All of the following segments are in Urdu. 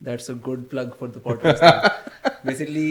That's a good plug for the podcast. Basically,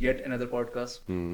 Yet another podcast.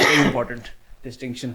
Very important distinction.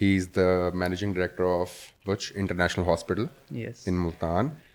He is the managing director of Butch International Hospital Yes. in Multan.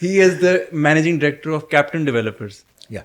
He is the managing director of Captain Developers. Yeah.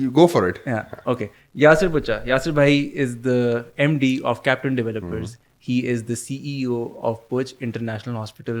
you go for it. Yeah. Okay. Yasir Bucha. Yasir bhai is the MD of Captain Developers. He is the CEO of Butch International Hospital.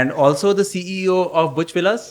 And also the CEO of Butch Villas.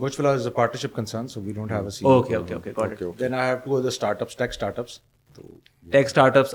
Butch Villa is a partnership concern, so we don't have a CEO. Okay. Got it. Then I have to go to the startups, tech startups. Tech startups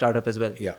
startup as well. Yeah.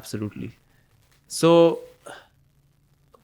Absolutely. So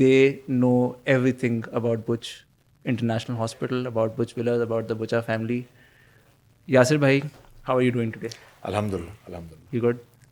they know everything about Butch International Hospital, about Butch Villas, about the Bucha family. Yasir bhai, how are you doing today? Alhamdulillah. You good?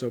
so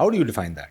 How do you define that?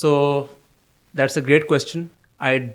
so that's a great question. I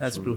That's true.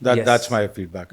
Yes. That's my feedback.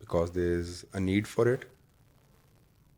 Because there is a need for it.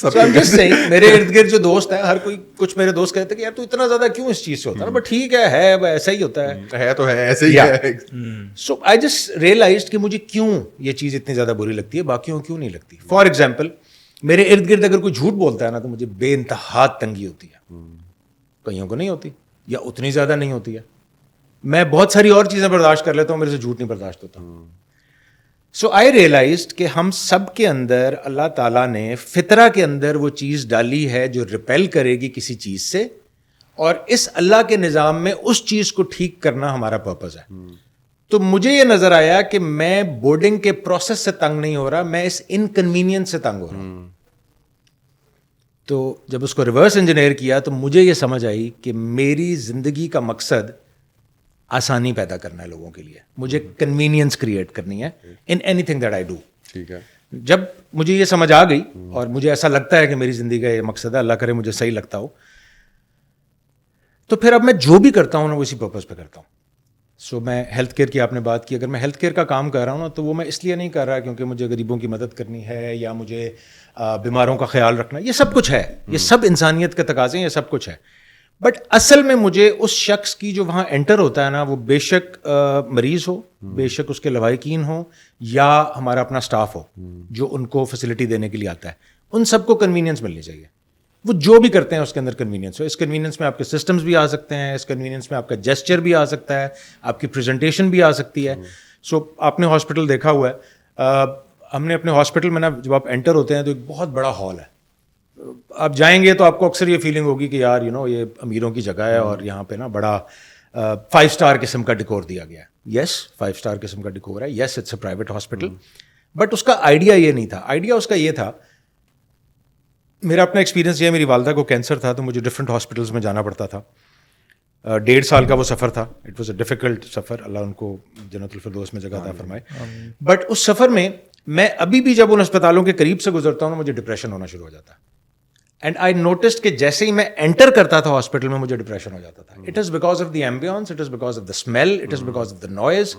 So I'm just saying, میرے ارد گرد جو دوست ہیں ہر کوئی, کچھ میرے دوست کہتے ہیں کہ یار تو اتنا زیادہ کیوں اس چیز سے ہوتا ہے, بٹ ٹھیک ہے ایسا ہی ہوتا ہے تو ہے ایسے ہی ہے. سو آئی جسٹ ریئلائزڈ کہ مجھے کیوں یہ چیز اتنی زیادہ بری لگتی ہے, باقیوں کیوں نہیں لگتی. فار ایگزامپل میرے ارد گرد اگر کوئی جھوٹ بولتا ہے نا تو مجھے بے انتہا تنگی ہوتی ہے, کئیوں کو نہیں ہوتی یا اتنی زیادہ نہیں ہوتی ہے. میں بہت ساری اور چیزیں برداشت کر لیتا ہوں, میرے سے جھوٹ نہیں برداشت ہوتا. سو آئی ریئلائزڈ کہ ہم سب کے اندر اللہ تعالیٰ نے فطرہ کے اندر وہ چیز ڈالی ہے جو ریپیل کرے گی کسی چیز سے, اور اس اللہ کے نظام میں اس چیز کو ٹھیک کرنا ہمارا پرپز ہے. تو مجھے یہ نظر آیا کہ میں بورڈنگ کے پروسیس سے تنگ نہیں ہو رہا, میں اس انکنوینئنس سے تنگ ہو رہا ہوں. تو جب اس کو ریورس انجینئر کیا تو مجھے یہ سمجھ آئی کہ میری زندگی کا مقصد آسانی پیدا کرنا ہے لوگوں کے لیے, مجھے کنوینئنس کریٹ کرنی ہے in any thing that I do. ٹھیک ہے, جب مجھے یہ سمجھ آ گئی اور مجھے ایسا لگتا ہے کہ میری زندگی کا یہ مقصد ہے, اللہ کرے مجھے صحیح لگتا ہو, تو پھر اب میں جو بھی کرتا ہوں نا وہ اسی پرپز پہ کرتا ہوں. سو میں ہیلتھ کیئر کی آپ نے بات کی, اگر میں ہیلتھ کیئر کا کام کر رہا ہوں نا تو وہ میں اس لیے نہیں کر رہا کیونکہ مجھے غریبوں کی مدد کرنی ہے یا مجھے بیماروں کا خیال رکھنا, یہ سب کچھ ہے, یہ سب انسانیت کے تقاضے ہیں, یہ سب کچھ ہے. بٹ اصل میں مجھے اس شخص کی جو وہاں انٹر ہوتا ہے نا, وہ بے شک مریض ہو, بے شک اس کے لواحقین ہوں یا ہمارا اپنا اسٹاف ہو جو ان کو فیسلٹی دینے کے لیے آتا ہے, ان سب کو کنوینئنس ملنی چاہیے. وہ جو بھی کرتے ہیں اس کے اندر کنوینئنس ہو. اس کنوینئنس میں آپ کے سسٹمز بھی آ سکتے ہیں, اس کنوینئنس میں آپ کا جیسچر بھی آ سکتا ہے, آپ کی پریزنٹیشن بھی آ سکتی ہے. سو آپ نے ہاسپٹل دیکھا ہوا ہے, ہم نے اپنے ہاسپٹل میں نا جب آپ انٹر ہوتے ہیں تو ایک بہت بڑا ہال ہے, آپ جائیں گے تو آپ کو اکثر یہ فیلنگ ہوگی کہ یار یہ امیروں کی جگہ ہے اور یہاں پہ نا بڑا 5 اسٹار قسم کا ڈیکور دیا گیا ہے. یس 5 اسٹار قسم کا ڈیکور ہے, yes it's a private hospital, but اس کا آئیڈیا یہ نہیں تھا. آئیڈیا اس کا یہ تھا, میرا اپنا ایکسپیرینس یہ ہے, میری والدہ کو کینسر تھا تو مجھے ڈفرینٹ ہاسپٹلس میں جانا پڑتا تھا. 1.5 سال کا وہ سفر تھا, اٹ واز اے ڈیفیکلٹ سفر, اللہ ان کو جنت الفردوس میں جگہ عطا فرمائے. بٹ اس سفر میں میں ابھی بھی جب ان اسپتالوں کے قریب سے گزرتا ہوں نا مجھے ڈپریشن ہونا شروع ہو جاتا ہے. اینڈ آئی نوٹسڈ کہ جیسے ہی میں انٹر کرتا تھا ہاسپٹل میں مجھے ڈپریشن ہو جاتا تھا. It is because of the ambience, it is because of the smell, it is because of the noise.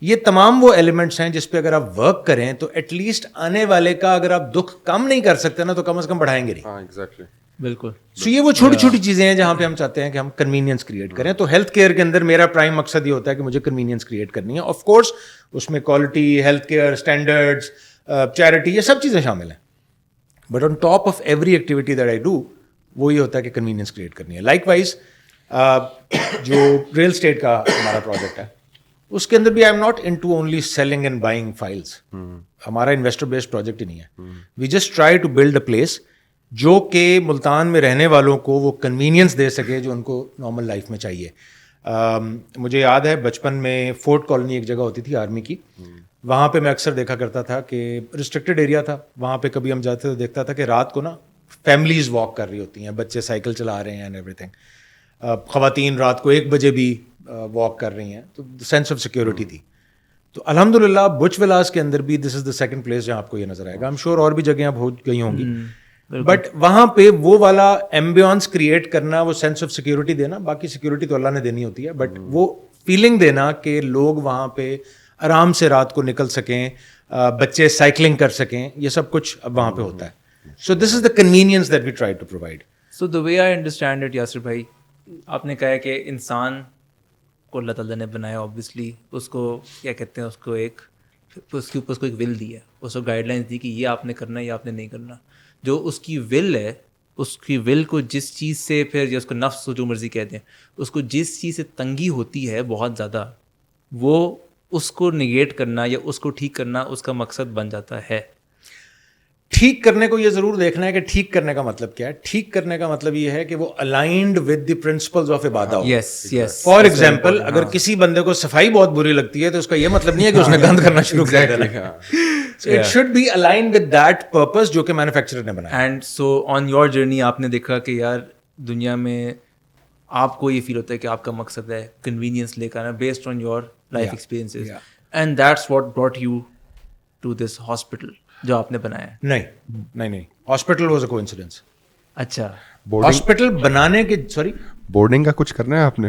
یہ تمام وہ ایلیمنٹس ہیں جس پہ اگر آپ ورک کریں تو ایٹ لیسٹ آنے والے کا اگر آپ دکھ کم نہیں کر سکتے نا تو کم از کم بڑھائیں گے نہیں. ہاں ایگزیکٹلی, بالکل. سو یہ وہ چھوٹی چھوٹی چیزیں ہیں جہاں پہ ہم چاہتے ہیں کہ ہم کنوینئنس کریٹ کریں. تو ہیلتھ کیئر کے اندر میرا پرائم مقصد یہ ہوتا ہے کہ مجھے کنوینئنس کریٹ کرنی ہے. آف کورس اس میں quality, health care standards, charity, یہ سب چیزیں شامل ہیں. But on top of every activity that I do وہ یہ ہوتا ہے کہ کنوینئنس کریٹ کرنی ہے. لائک وائز جو ریئل اسٹیٹ کا ہمارا پروجیکٹ ہے اس کے اندر بھی I am not into only selling and buying files. ہمارا انویسٹر بیسڈ پروجیکٹ ہی نہیں ہے. We just try to build a place جو کہ ملتان میں رہنے والوں کو وہ کنوینئنس دے سکے جو ان کو نارمل لائف میں چاہیے. مجھے یاد ہے بچپن میں فورٹ کالونی ایک جگہ ہوتی تھی آرمی کی, وہاں پہ میں اکثر دیکھا کرتا تھا کہ ریسٹرکٹیڈ ایریا تھا, وہاں پہ کبھی ہم جاتے تو دیکھتا تھا کہ رات کو نا فیملیز واک کر رہی ہوتی ہیں, بچے سائیکل چلا رہے ہیں اینڈ ایوری تھنگ, خواتین رات کو 1 بجے بھی واک کر رہی ہیں. تو سینس آف سیکورٹی تھی. تو الحمد للہ بچ ولاس کے اندر بھی دس از دا سیکنڈ پلیس جہاں آپ کو یہ نظر آئے گا. ایم شیور اور بھی جگہیں اب ہو گئی ہوں گی, بٹ وہاں پہ وہ والا ایمبیئنس کریٹ کرنا, وہ سینس آف سیکورٹی دینا, باقی سیکورٹی تو اللہ نے دینی ہوتی ہے, بٹ وہ فیلنگ دینا کہ لوگ وہاں پہ آرام سے رات کو نکل سکیں, بچے سائیکلنگ کر سکیں, یہ سب کچھ اب وہاں پہ ہوتا ہے. So this is the convenience that we try to provide. So the way I understand it Yasir بھائی, آپ نے کہا کہ انسان کو اللہ تعالیٰ نے بنایا, اوبیسلی اس کو کیا کہتے ہیں, اس کو ایک اس کے اوپر اس کو ایک ول دی ہے, اس کو گائیڈ لائنس دی کہ یہ آپ نے کرنا ہے یا آپ نے نہیں کرنا. جو اس کی ول ہے, اس کی ول کو جس چیز سے پھر یا اس کو نفس جو مرضی کہتے ہیں, اس کو جس چیز سے تنگی ہوتی ہے بہت زیادہ, وہ اس کو نگیٹ کرنا یا اس کو ٹھیک کرنا اس کا مقصد بن جاتا ہے. ٹھیک کرنے کو یہ ضرور دیکھنا ہے کہ ٹھیک کرنے کا مطلب کیا ہے. ٹھیک کرنے کا مطلب یہ ہے کہ وہ aligned with the principles of Ubadah who. For example اگر کسی بندے کو صفائی بہت بری لگتی ہے تو اس کا یہ مطلب نہیں ہے کہ اس نے گند کرنا شروع کر دیا. It should be aligned with that purpose جو کہ مینوفیکچرر نے بنایا. And so on your journey آپ نے دیکھا کہ یار دنیا میں آپ کو یہ فیل ہوتا ہے کہ آپ کا مقصد ہے کنوینئنس لے کر آنا based on your life experiences, and that's what brought you to this hospital جو آپ نے بنایا ہے. نہیں, ہاسپٹل واز اے کوانسیڈنس. اچھا, ہاسپٹل بنانے کے سوری بورڈنگ کا کچھ کرنا ہے آپ نے؟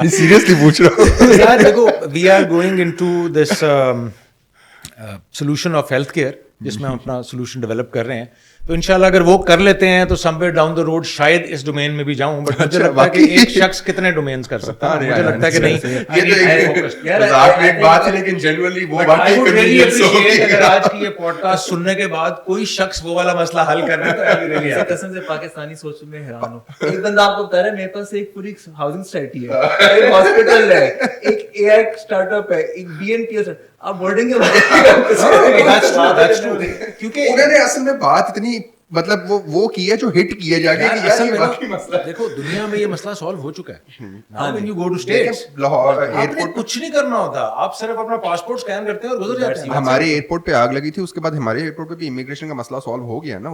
سیریسلی پوچھ رہا ہوں یار. دیکھو we are going into this solution of health care, جس میں ہم اپنا سولوشن ڈیولپ کر رہے ہیں. تو انشاءاللہ اگر وہ کر لیتے ہیں تو سم ویئر ڈاؤن دا روڈ شاید اس ڈومین میں بھی جاؤں, بٹ مجھے لگتا ہے کہ ایک شخص کتنے ڈومینز کر سکتا ہے, مجھے لگتا ہے کہ نہیں. مذاق میں ایک بات ہے لیکن جنرلی وہ I would really appreciate اگر آج کی یہ پوڈ کاسٹ سننے کے بعد کوئی شخص وہ والا مسئلہ حل کر رہا ہے تو قسم سے پاکستانی سوچ میں حیران ہوں. ایک بندہ آپ کو بتا رہا ہے میرے پاس ایک پوری ہاؤسنگ سوسائٹی ہے, ایک ہاسپٹل ہے, ایک اے آئی اسٹارٹ اپ ہے, ایک بی این پی ایس ہے. آپ بورڈنگ کے کیونکہ انہوں نے اصل میں بات اتنی مطلب وہ کی ہے جو ہٹ کی ہے جا کے کہ یار یہ واقعی مسئلہ. دیکھو دنیا میں یہ مسئلہ سالو ہو چکا ہے. Now when you go to States, آپ نے کچھ نہیں کرنا ہوتا, آپ صرف اپنا پاسپورٹ اسکین کرتے ہیں اور گزر جاتے ہیں. ہمارے ایئرپورٹ پہ آگ لگی تھی, اس کے بعد ہمارے ایئرپورٹ پہ بھی امیگریشن کا مسئلہ سالو ہو گیا نا.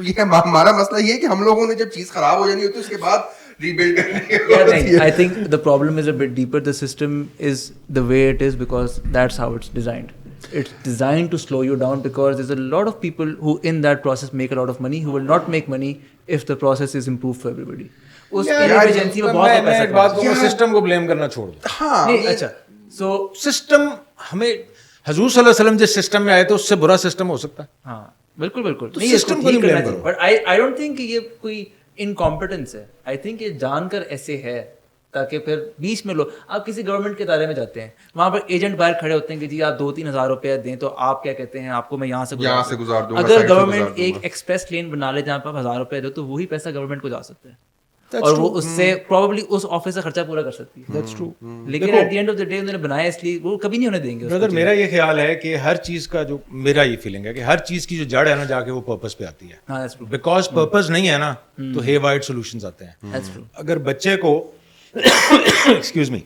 یہ ہمارا مسئلہ یہ ہے کہ ہم لوگوں نے جب چیز خراب ہو جانی ہوتی ہے اس کے بعد ریبلڈ کرنے. I think the problem is a bit deeper. The system is the way it is because that's how it's designed. It's designed to slow you down because there's a lot of people who in that process make a lot of money who will not make money if the process is improved for everybody. اس ایمرجنسی میں بہت میں ایک بات کو سسٹم کو بلیم کرنا چھوڑ دوں. ہاں اچھا سو سسٹم ہمیں حضور صلی اللہ علیہ وسلم جس سسٹم میں آئے تھے اس سے برا سسٹم ہو سکتا ہے. ہاں بالکل بالکل نہیں, سسٹم کو نہیں بلیم کرو. بٹ آئی ڈونٹ تھنک کہ یہ کوئی انکمپیٹنس ہے. آئی تھنک یہ جان کر ایسے ہے تاکہ پھر بیچ میں لوگ, آپ کسی گورنمنٹ کے ادارے میں جاتے ہیں وہاں پر ایجنٹ باہر کھڑے ہوتے ہیں کہ جی آپ 2-3 ہزار روپیہ دیں تو آپ کیا کہتے ہیں آپ کو میں یہاں سے گزار دوں. اگر گورنمنٹ ایک ایکسپریس لین بنا لے جہاں پر 1000 روپیہ دو تو وہی پیسہ گورنمنٹ کو جا سکتا ہے اور وہ اس سے پروبیبلی اس آفس کا خرچہ پورا کر سکتی ہے. That's true. لیکن at the end of the day انہوں نے بنایا اس لیے وہ کبھی نہیں ہونے دیں گے. برادر میرا یہ خیال ہے کہ ہر چیز کا جو میرا یہ فیلنگ ہے کہ ہر چیز کی جو جڑ ہے نا جا کے وہ پرپز پہ آتی ہے. بیکاز پرپز نہیں ہے نا تو ہے وائڈ سولوشنز آتے ہیں. اگر بچے کو ایکسکیوز می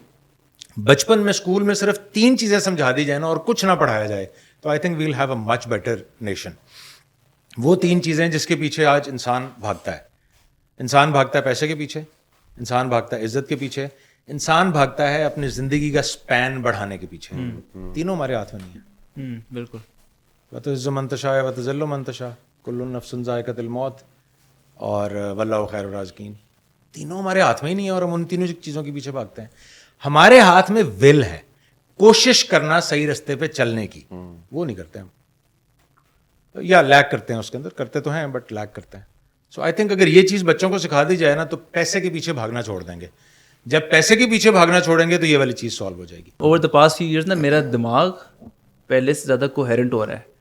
بچپن میں اسکول میں صرف 3 چیزیں سمجھا دی جائیں نا اور کچھ نہ پڑھایا جائے تو I think we'll have a much better nation. وہ 3 چیزیں جس کے پیچھے آج انسان بھاگتا ہے. انسان بھاگتا ہے پیسے کے پیچھے, انسان بھاگتا ہے عزت کے پیچھے, انسان بھاگتا ہے اپنی زندگی کا سپین بڑھانے کے پیچھے. تینوں ہمارے ہاتھ میں نہیں ہیں. بالکل. وتعز من تشاء وتذل من تشاء کل نفس ذائقۃ الموت اور واللہ خیر الرازقین. تینوں ہمارے ہاتھ میں ہی نہیں ہے اور ہم ان تینوں چیزوں کے پیچھے بھاگتے ہیں. ہمارے ہاتھ میں ول ہے, کوشش کرنا صحیح رستے پہ چلنے کی, وہ نہیں کرتے ہم, یا لیک کرتے ہیں اس کے اندر, کرتے تو ہیں بٹ لیک کرتے ہیں. سو آئی تھنک اگر یہ چیز بچوں کو سکھا دی جائے نا تو پیسے کے پیچھے بھاگنا چھوڑ دیں گے. جب پیسے کے پیچھے بھاگنا چھوڑیں گے تو یہ والی چیز سالو ہو جائے گی. Over the past few years نا میرا دماغ پہلے سے زیادہ کوہیرنٹ ہو رہا ہے.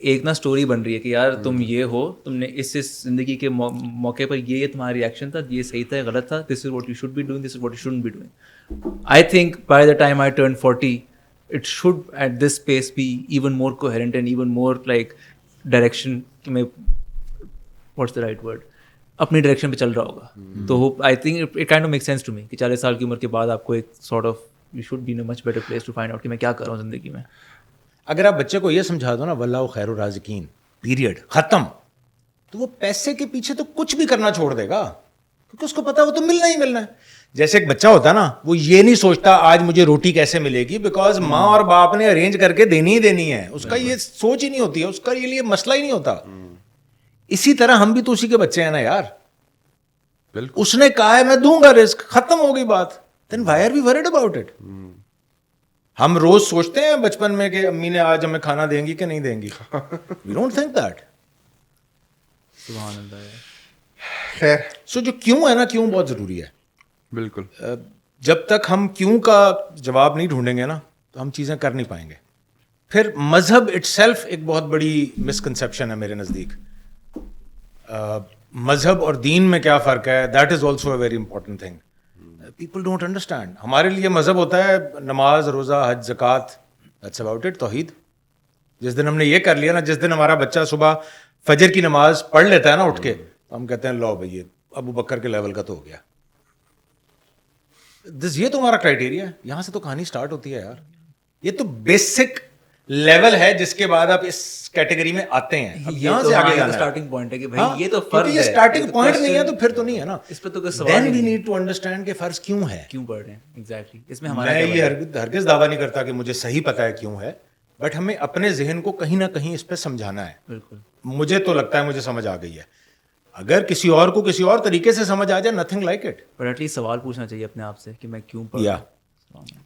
ایک نا اسٹوری بن رہی ہے کہ یار تم یہ ہو, تم نے اس زندگی کے موقع پر یہ تمہارا ریئیکشن تھا, یہ صحیح تھا غلط تھا, this is what you should be doing, this is what you shouldn't be doing. I think by the time I turn 40 it should at this space be even more coherent and even more like direction کہ میں واٹس دا رائٹ ورڈ اپنی ڈائریکشن پہ چل رہا ہوگا. تو I think it kind of make sense to me کہ 40 سال کی عمر کے بعد آپ کو ایک sort of you should be in a much better place to find out کہ میں کیا کر رہا ہوں زندگی میں. اگر آپ بچے کو یہ سمجھا دو نا واللہ خیر الرازقین پیریڈ ختم, تو وہ پیسے کے پیچھے تو کچھ بھی کرنا چھوڑ دے گا کیونکہ اس کو پتا وہ تو ملنا ہی ملنا ہے. جیسے ایک بچہ ہوتا ہے نا, وہ یہ نہیں سوچتا آج مجھے روٹی کیسے ملے گی, بیکاز ماں اور باپ نے ارینج کر کے دینی ہی دینی ہے. اس کا یہ سوچ ہی نہیں ہوتی ہے, اس کا یہ لیے مسئلہ ہی نہیں ہوتا. اسی طرح ہم بھی تو اسی کے بچے ہیں نا یار. اس نے کہا ہے میں دوں گا رزق, ختم ہو گئی بات. Then why are we worried about it. ہم روز سوچتے ہیں بچپن میں کہ امی نے آج ہمیں کھانا دیں گی کہ نہیں دیں گی. We don't think that. سبحان اللہ. خیر سو جو کیوں ہے نا, کیوں بہت ضروری ہے. بالکل. جب تک ہم کیوں کا جواب نہیں ڈھونڈیں گے نا تو ہم چیزیں کر نہیں پائیں گے. پھر مذہب اٹ سیلف ایک بہت بڑی مسکنسیپشن ہے میرے نزدیک. مذہب اور دین میں کیا فرق ہے, that is also a very important thing. People don't understand. ہمارے لیے مذہب ہوتا ہے نماز, روزہ, حج, زکوٰۃ, دیٹس اباؤٹ اٹ. توحید. جس دن ہم نے یہ کر لیا نا, جس دن ہمارا بچہ صبح فجر کی نماز پڑھ لیتا ہے نا اٹھ کے, تو ہم کہتے ہیں لو بھائی یہ ابو بکر کے لیول کا تو ہو گیا. یہ تو ہمارا کرائٹیریا ہے. یہاں سے تو کہانی سٹارٹ ہوتی ہے یار. یہ تو بیسک لیول ہے جس کے بعد آپ اس کیٹیگری میں آتے ہیں. اب یہاں سے آگے جانا اسٹارٹنگ پوائنٹ ہے کہ بھائی یہ تو فرض ہے. یہ اسٹارٹنگ پوائنٹ نہیں ہے تو پھر تو نہیں ہے نا. اس پہ تو کوئی سوال دین وی نیڈ ٹو انڈرسٹینڈ کہ فرض کیوں ہے, کیوں پڑھ رہے ہیں. ایگزیکٹلی. اس میں ہمارا میں یہ ہرگز دعویٰ نہیں کرتا کہ مجھے صحیح پتہ ہے کیوں ہے, بٹ ہمیں اپنے ذہن کو کہیں نہ کہیں اس پہ سمجھانا ہے. بالکل. مجھے تو لگتا ہے مجھے سمجھ آ گئی ہے. اگر کسی اور کو کسی اور طریقے سے سمجھ آ جائے, nothing like it. But at least سوال پوچھنا چاہیے اپنے آپ سے کہ میں کیوں پڑھ رہا ہوں.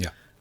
Yeah.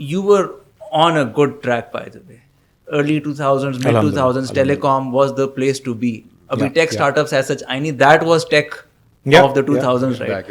you were on a good track, by the way. Early 2000s, mid 2000s, telecom was the place to be. Abhi tech startups as such, I mean, that was tech of the 2000s, right?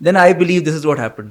Then I believe this is what happened.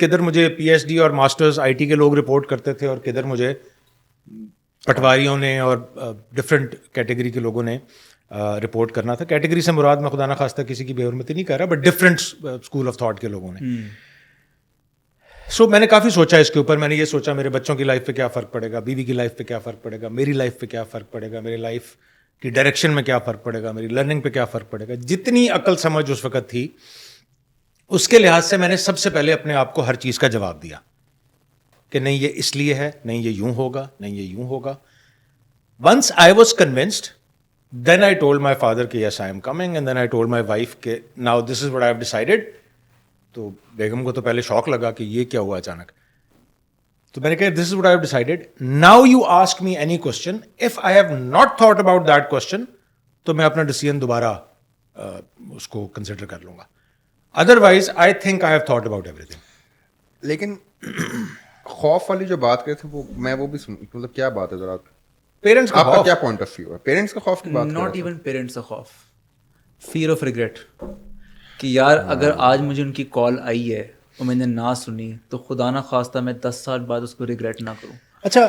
کدھر مجھے پی ایچ ڈی اور ماسٹرز آئی ٹی کے لوگ رپورٹ کرتے تھے اور کدھر مجھے پٹواریوں نے اور ڈفرینٹ کیٹیگری کے لوگوں نے رپورٹ کرنا تھا. کیٹیگری سے مراد میں خدا نخواستہ کسی کی بے حرمتی نہیں کر رہا, but different school of thought کے لوگوں نے. سو میں نے کافی سوچا اس کے اوپر. میں نے یہ سوچا میرے بچوں کی لائف پہ کیا فرق پڑے گا, بیوی کی لائف پہ کیا فرق پڑے گا, میری لائف پہ کیا فرق پڑے گا, میری لائف کی ڈائریکشن میں کیا فرق پڑے گا, میری لرننگ پہ کیا فرق پڑے گا. جتنی عقل سمجھ اس وقت تھی اس کے لحاظ سے میں نے سب سے پہلے اپنے آپ کو ہر چیز کا جواب دیا کہ نہیں یہ اس لیے ہے, نہیں یہ یوں ہوگا, نہیں یہ یوں ہوگا. Once I was convinced then I told my father کہ yes I am coming, and then I told my wife کہ now this is what I have decided. تو بیگم کو تو پہلے شوق لگا کہ یہ کیا ہوا اچانک. تو میں نے کہا this is what I have decided, now you ask me any question, if I have not thought about that question تو میں اپنا ڈیسیژن دوبارہ اس کو کنسیڈر کر لوں گا. Otherwise I think I have thought about everything. لیکن خوف والی جو بات کرے تھے وہ بھی مطلب کیا بات ہے ذرا, پیرنٹس آپ کا کیا پوائنٹ آف ویو ہے پیرنٹس کے خوف کی بات؟ ناٹ ایون پیرنٹس کا خوف, فیئر آف ریگریٹ کہ یار اگر آج مجھے ان کی کال آئی ہے اور میں نے نہ سنی تو خدا نہ خواستہ میں 10 سال بعد اس کو ریگریٹ نہ کروں. اچھا,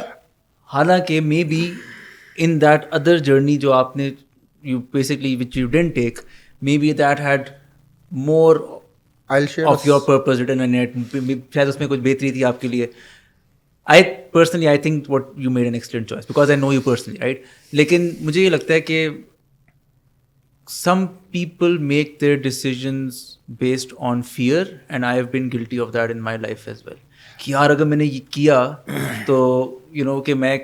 حالانکہ maybe in that other journey جو آپ نے you basically which you didn't take, maybe that had more of your purpose written in it, شاید اس میں کچھ بہتری تھی آپ کے لیے. I personally think what you made an excellent choice because I know you personally, right? لیکن مجھے یہ لگتا ہے کہ some people make their decisions based on fear and I have been guilty of that in my life as well. کہ یار اگر میں نے یہ کیا تو you know کہ میں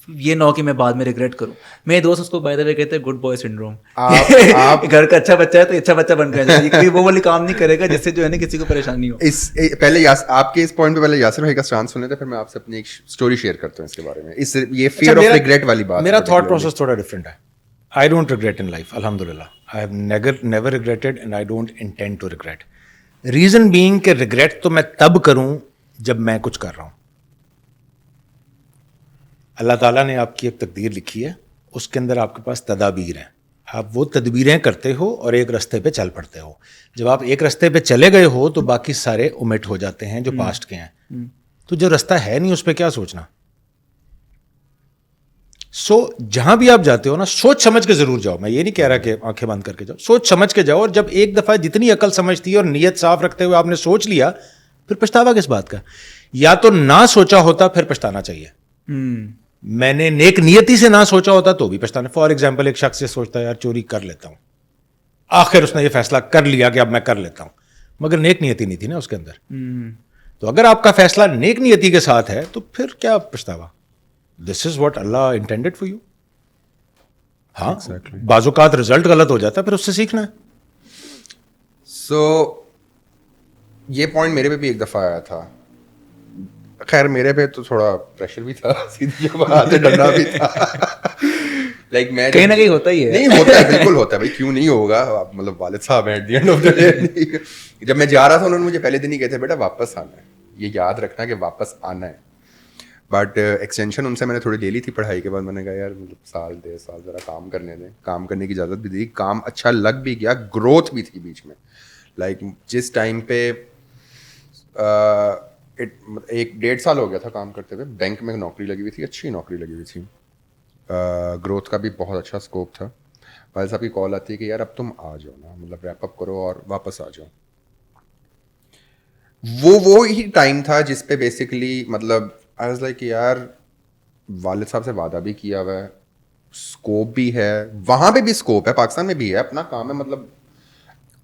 یہ نہ ہو کہ میں بعد میں ریگریٹ کروں. میرے دوست اس کو بائی دا وے کہتے ہیں گڈ بوائے سنڈروم. گھر کا اچھا بچہ ہے تو اچھا بچہ بن گیا, وہ والی کام نہیں کرے گا جس سے جو ہے نا کسی کو پریشانی ہو. پہلے آپ کے اس پوائنٹ پہ پہلے یاسر بھائی کا اسٹانس سنے تھے, پھر میں آپ سے اپنی ایک اسٹوری شیئر کرتا ہوں اس کے بارے میں. اس یہ فیئر آف ریگریٹ والی بات, میرا تھاٹ پروسیس تھوڑا ڈفرینٹ ہے. I don't regret in life, الحمدللہ. I have never regretted and I don't intend to regret. Reason being کہ ریگریٹ تو میں تب کروں جب میں کچھ کر رہا ہوں. اللہ تعالیٰ نے آپ کی ایک تقدیر لکھی ہے, اس کے اندر آپ کے پاس تدابیر ہیں, آپ وہ تدبیریں کرتے ہو اور ایک رستے پہ چل پڑتے ہو. جب آپ ایک رستے پہ چلے گئے ہو تو باقی سارے اومٹ ہو جاتے ہیں جو پاسٹ کے ہیں. تو جو رستہ ہے نہیں اس پہ کیا سوچنا. سو جہاں بھی آپ جاتے ہو نا سوچ سمجھ کے ضرور جاؤ. میں یہ نہیں کہہ رہا کہ آنکھیں بند کر کے جاؤ, سوچ سمجھ کے جاؤ. اور جب ایک دفعہ جتنی عقل سمجھتی ہے اور نیت صاف رکھتے ہوئے آپ نے سوچ لیا, پھر پچھتاوا کس بات کا. یا تو نہ سوچا ہوتا پھر پچھتانا چاہیے. میں نے نیک نیتی سے نہ سوچا ہوتا تو بھی پچھتانا. فار ایگزامپل ایک شخص یہ سوچتا ہے یار چوری کر لیتا ہوں, آخر اس نے یہ فیصلہ کر لیا کہ اب میں کر لیتا ہوں, مگر نیک نیتی نہیں تھی نا اس کے اندر. تو اگر آپ کا فیصلہ نیک نیتی کے ساتھ ہے تو پھر کیا پچھتاوا. دس از واٹ اللہ انٹینڈیڈ فار یو. ہاں بعض اوقات رزلٹ غلط ہو جاتا ہے, پھر اس سے سیکھنا ہے. سو یہ پوائنٹ میرے پہ بھی ایک دفعہ آیا تھا. خیر میرے پہ تو تھوڑا پریشر بھی تھا, سیدھی بات ہے, ڈرنا بھی تھا. لائک میں کہیں نہ کہیں ہوتا ہی ہے. نہیں ہوتا ہے, بالکل ہوتا ہے بھائی, کیوں نہیں ہوگا. مطلب والد صاحب ہیں at the end of the day. جب میں جا رہا تھا انہوں نے مجھے پہلے دن ہی کہتے بیٹا واپس آنا ہے, یہ یاد رکھنا کہ واپس آنا ہے. بٹ ایکسٹینشن ان سے میں نے تھوڑی لے لی تھی پڑھائی کے بعد. میں نے کہا یار مطلب سال 1.5 سال ذرا کام کرنے دیں. کام کرنے کی اجازت بھی دی, کام اچھا لگ بھی گیا, گروتھ بھی تھی بیچ میں. لائک جس ٹائم پہ 1.5 سال ہو گیا تھا کام کرتے ہوئے, بینک میں نوکری لگی ہوئی تھی, اچھی نوکری لگی ہوئی تھی, گروتھ کا بھی بہت اچھا اسکوپ تھا. والد صاحب کی کال آتی ہے کہ یار اب تم آ جاؤ نا, مطلب ریپ اپ کرو اور واپس آ جاؤ. وہ ہی ٹائم تھا جس پہ بیسکلی مطلب آئی واز لائک یار والد صاحب سے وعدہ بھی کیا ہوا ہے, اسکوپ بھی ہے, وہاں پہ بھی اسکوپ ہے, پاکستان میں بھی ہے, اپنا کام ہے. مطلب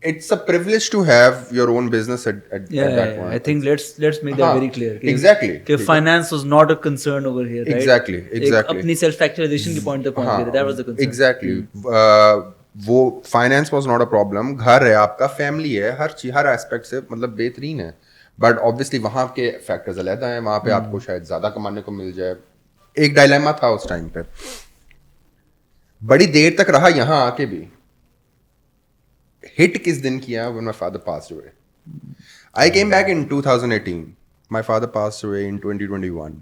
it's a privilege to have your own business at that point. I think let's make that very clear. Exactly. کہ finance was not a concern over here, right? Exactly. اپنی self actualization کی point تک پہنچ گئے, that was the concern. Exactly. وہ finance was not a problem. گھر ہے آپ کا, فیملی ہے, ہر ایسپیکٹ سے مطلب بہترین ہے. بٹ obviously وہاں کے فیکٹرز علیحدہ ہیں. وہاں پہ آپ کو شاید زیادہ کمانے کو مل جائے. ایک ڈائلیما تھا اس ٹائم پہ, بڑی دیر تک رہا. یہاں آ کے بھی ہٹ کس دن کیا, when my father passed away. I came back in 2018. My father passed away in 2021.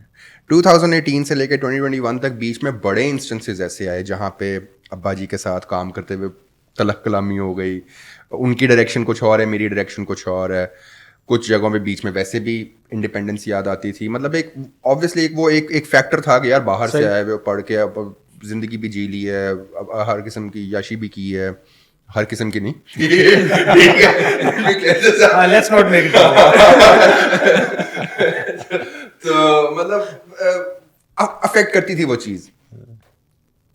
2018 سے لے کے 2021 تک بیچ میں بڑے انسٹنسز ایسے آئے جہاں پہ ابا جی کے ساتھ کام کرتے ہوئے تلخ کلامی ہو گئی. ان کی ڈائریکشن کچھ اور ہے, میری ڈائریکشن کچھ اور ہے. کچھ جگہوں پہ بیچ میں ویسے بھی انڈیپینڈنس یاد آتی تھی. مطلب ایک آبویسلی وہ ایک فیکٹر تھا کہ یار باہر سے آئے ہوئے پڑھ کے اب زندگی بھی جی لی ہے, ہر قسم کی یاشی بھی کی ہے, ہر قسم کی نہیں, لیٹس ناٹ میک اٹ. تو مطلب افیکٹ کرتی تھی وہ چیز.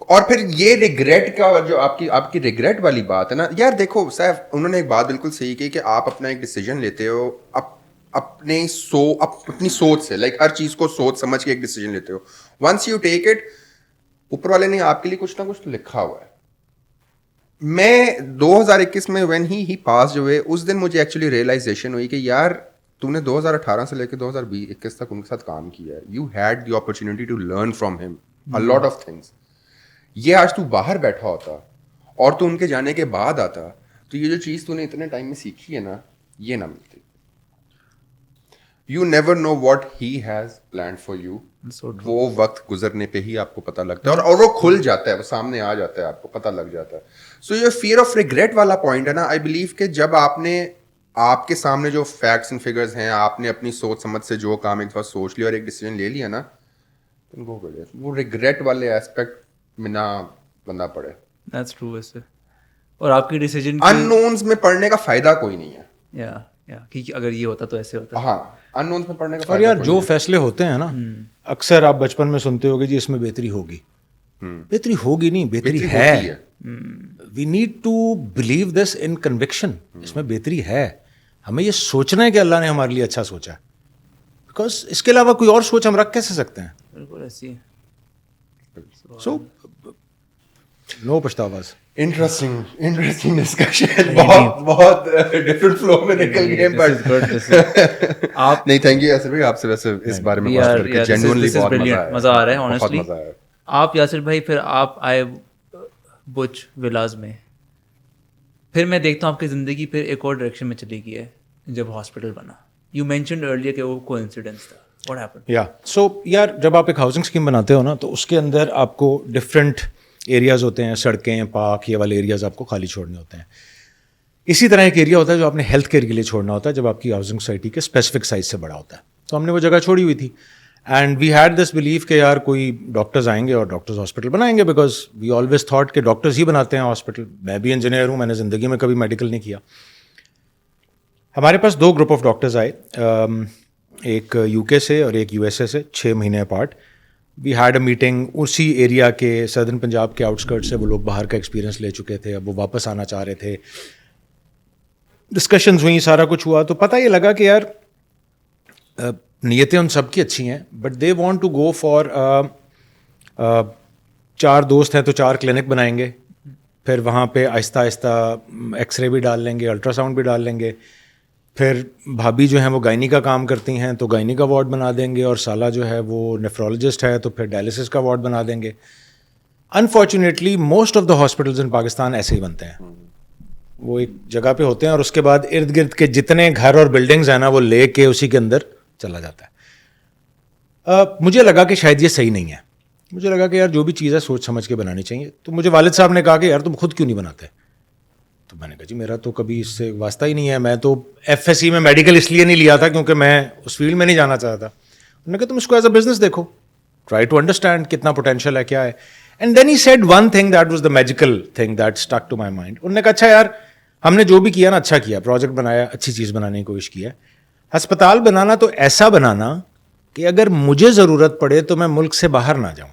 اور پھر یہ ریگریٹ کا جو آپ کی ریگریٹ والی بات ہے نا یار, دیکھو صاحب انہوں نے ایک بات بالکل صحیح کی کہ آپ اپنا ایک ڈیسیجن لیتے ہو اپنی سوچ سے, لائک ہر چیز کو سوچ سمجھ کے ایک ڈیسیجن لیتے ہو. ونس یو ٹیک اٹ, اوپر والے نے آپ کے لیے کچھ نہ کچھ تو لکھا ہوا ہے. میں 2021 میں وین ہی پاس جو ہوئے اس دن مجھے ایکچولی ریئلائزیشن ہوئی کہ یار تو نے 2018 سے لے کے 2021 تک ان کے ساتھ کام کیا ہے. You had the opportunity to learn from ہم اے لاٹ آف تھنگس. یہ آج تو باہر بیٹھا ہوتا اور تو ان کے جانے کے بعد آتا تو یہ جو چیز تو نے اتنے ٹائم میں سیکھی ہے نا یہ نہ ملتی. You never know what he has planned for you. وہ وقت گزرنے پہ ہی آپ کو پتہ لگتا ہے اور وہ کھل جاتا ہے, وہ سامنے آ جاتا ہے, آپ کو پتہ لگ جاتا ہے. سو یہ فیئر آف ریگریٹ والا پوائنٹ ہے نا, آئی بلیو کہ جب آپ کے سامنے جو فیکٹس اینڈ فگرز ہیں, آپ نے اپنی سوچ سمجھ سے جو کام ایک دفعہ سوچ لیا اور ایک ڈیسیجن لے لیا نا, وہ ریگریٹ والے ایسپیکٹ میں نہ بندہ پڑے. That's true ویسے. اور آپ کی ڈیسیجن ان نونز میں پڑھنے کا فائدہ کوئی نہیں ہے. کہ اگر یہ ہوتا تو ایسے ہوتا. ہاں, ان نونز میں پڑھنے کا اور فائدہ. یار جو فیصلے ہوتے ہیں نا, اکثر آپ بچپن میں سنتے ہوگے جی اس میں بہتری ہوگی. بہتری ہوگی نہیں, بہتری ہے. We need to believe this in conviction. اس میں بہتری ہے. ہمیں یہ سوچنا ہے کہ اللہ نے ہمارے لیے اچھا سوچا ہے, بیکاز اس کے علاوہ کوئی اور سوچ ہم رکھ کیسے سکتے ہیں. بالکل ایسی. سو نو پچھتاواز. انٹرسٹنگ ڈسکشن, بہت ڈفرنٹ فلو میں نکل گئے. بٹ آپ نہیں, تھینک یو یاسر بھائی, آپ سے ویسے اس بارے میں بات کر کے جینوئنلی بہت مزہ آ رہا ہے. آنیسٹلی مزہ آیا. آپ یاسر بھائی پھر آپ آئے بچ ولاز میں, پھر میں دیکھتا ہوں آپ کی زندگی پھر ایک اور ڈائریکشن میں چلی گئی ہے جب ہاسپٹل بنا. یو مینشنڈ ارلیئر کہ وہ کوانسیڈنس تھا. What happen? یا سو یار جب آپ ایک ہاؤسنگ اسکیم بناتے ہو نا تو اس کے اندر آپ کو ڈفرینٹ ایریاز ہوتے ہیں, سڑکیں, پارک, یہ والے ایریاز آپ کو خالی چھوڑنے ہوتے ہیں. اسی طرح ایک ایریا ہوتا ہے جو آپ نے ہیلتھ کیئر کے لیے چھوڑنا ہوتا ہے جب آپ کی ہاؤسنگ سوسائٹی کے اسپیسیفک سائز سے بڑا ہوتا ہے. تو ہم نے وہ جگہ چھوڑی ہوئی تھی and we had this belief کہ یار کوئی ڈاکٹرز آئیں گے اور ڈاکٹرز ہاسپٹل بنائیں گے, بیکاز وی آلویز تھاٹ کہ ڈاکٹرز ہی بناتے ہیں ہاسپٹل. میں بھی انجینئر ہوں, میں نے زندگی میں کبھی میڈیکل نہیں کیا. ہمارے پاس 2 گروپ آف ڈاکٹرز آئے, ایک یو کے سے اور ایک USA سے, 6 مہینے apart. We had a meeting اسی ایریا کے سدرن پنجاب کے آؤٹسکرٹ سے. وہ لوگ باہر کا ایکسپیرینس لے چکے تھے, اب وہ واپس آنا چاہ رہے تھے. ڈسکشنز ہوئیں, سارا کچھ ہوا, تو پتہ یہ لگا کہ یار نیتیں ان سب کی اچھی ہیں, but they want to go for 4 دوست ہیں تو 4 کلینک بنائیں گے, پھر وہاں پہ آہستہ آہستہ ایکس رے بھی ڈال لیں گے, الٹرا ساؤنڈ بھی ڈال لیں گے. پھر بھابھی جو ہیں وہ گائنی کا کام کرتی ہیں تو گائنی کا وارڈ بنا دیں گے, اور سالہ جو ہے وہ نیفرولوجسٹ ہے تو پھر ڈائلسس کا وارڈ بنا دیں گے. Unfortunately most of the hospitals in Pakistan ایسے ہی بنتے ہیں. وہ ایک جگہ پہ ہوتے ہیں اور اس کے بعد ارد گرد کے جتنے گھر اور بلڈنگز ہیں نا وہ لے کے اسی کے اندر چلا جاتا ہے. مجھے لگا کہ شاید یہ صحیح نہیں ہے. مجھے لگا کہ یار جو بھی چیز ہے سوچ سمجھ کے بنانی چاہیے. تو مجھے والد صاحب نے کہا کہ یار تم خود کیوں نہیں بناتے. تو میں نے کہا جی میرا تو کبھی اس سے واسطہ ہی نہیں ہے. میں تو FSC میں میڈیکل اس لیے نہیں لیا تھا کیونکہ میں اس فیلڈ میں نہیں جانا چاہتا تھا. انہوں نے کہا تم اس کو ایز اے بزنس دیکھو, ٹرائی ٹو انڈرسٹینڈ کتنا پوٹینشیل ہے, کیا ہے. And then he said one thing that was the magical thing that stuck to my mind. انہوں نے کہا اچھا یار ہم نے جو بھی کیا نا اچھا کیا, پروجیکٹ بنایا, اچھی چیز بنانے کی کوشش کی ہے. ہسپتال بنانا تو ایسا بنانا کہ اگر مجھے ضرورت پڑے تو میں ملک سے باہر نہ جاؤں.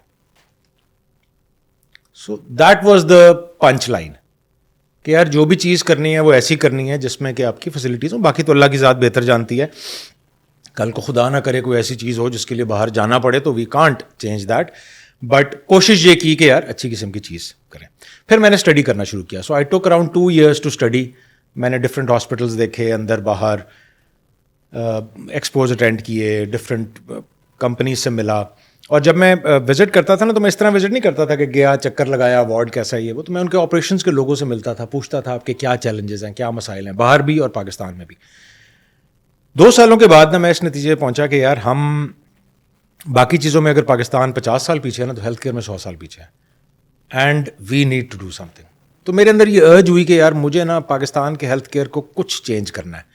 So that was the punch line کہ یار جو بھی چیز کرنی ہے وہ ایسی کرنی ہے جس میں کہ آپ کی فیسلٹیز ہوں. باقی تو اللہ کی ذات بہتر جانتی ہے. کل کو خدا نہ کرے کوئی ایسی چیز ہو جس کے لیے باہر جانا پڑے تو we can't change that, but کوشش یہ کی کہ یار اچھی قسم کی چیز کریں. پھر میں نے اسٹڈی کرنا شروع کیا. سو آئی ٹوک اراؤنڈ 2 years ٹو اسٹڈی. میں نے ڈفرینٹ ہاسپٹلس دیکھے, اندر باہر, ایکسپوز اٹینڈ کیے, ڈفرینٹ کمپنیز سے ملا. اور جب میں وزٹ کرتا تھا نا تو میں اس طرح وزٹ نہیں کرتا تھا کہ گیا چکر لگایا وارڈ کیسا ہے یہ وہ. تو میں ان کے آپریشنس کے لوگوں سے ملتا تھا, پوچھتا تھا آپ کے کیا چیلنجز ہیں, کیا مسائل ہیں, باہر بھی اور پاکستان میں بھی. 2 سالوں کے بعد نا میں اس نتیجے پہ پہنچا کہ یار ہم باقی چیزوں میں اگر پاکستان 50 سال پیچھے ہے نا تو ہیلتھ کیئر میں 100 سال پیچھے ہے, and we need to do something. تو میرے اندر یہ ارج ہوئی کہ یار مجھے نا پاکستان کے ہیلتھ کیئر کو کچھ چینج کرنا ہے.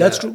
That's true.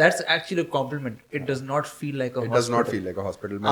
That's actually a compliment. It does not feel like a It hospital. does not feel like a hospital.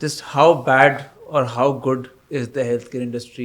Just how bad or how good is the healthcare industry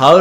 how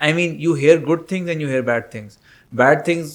I mean you hear good things and you hear bad things. Bad things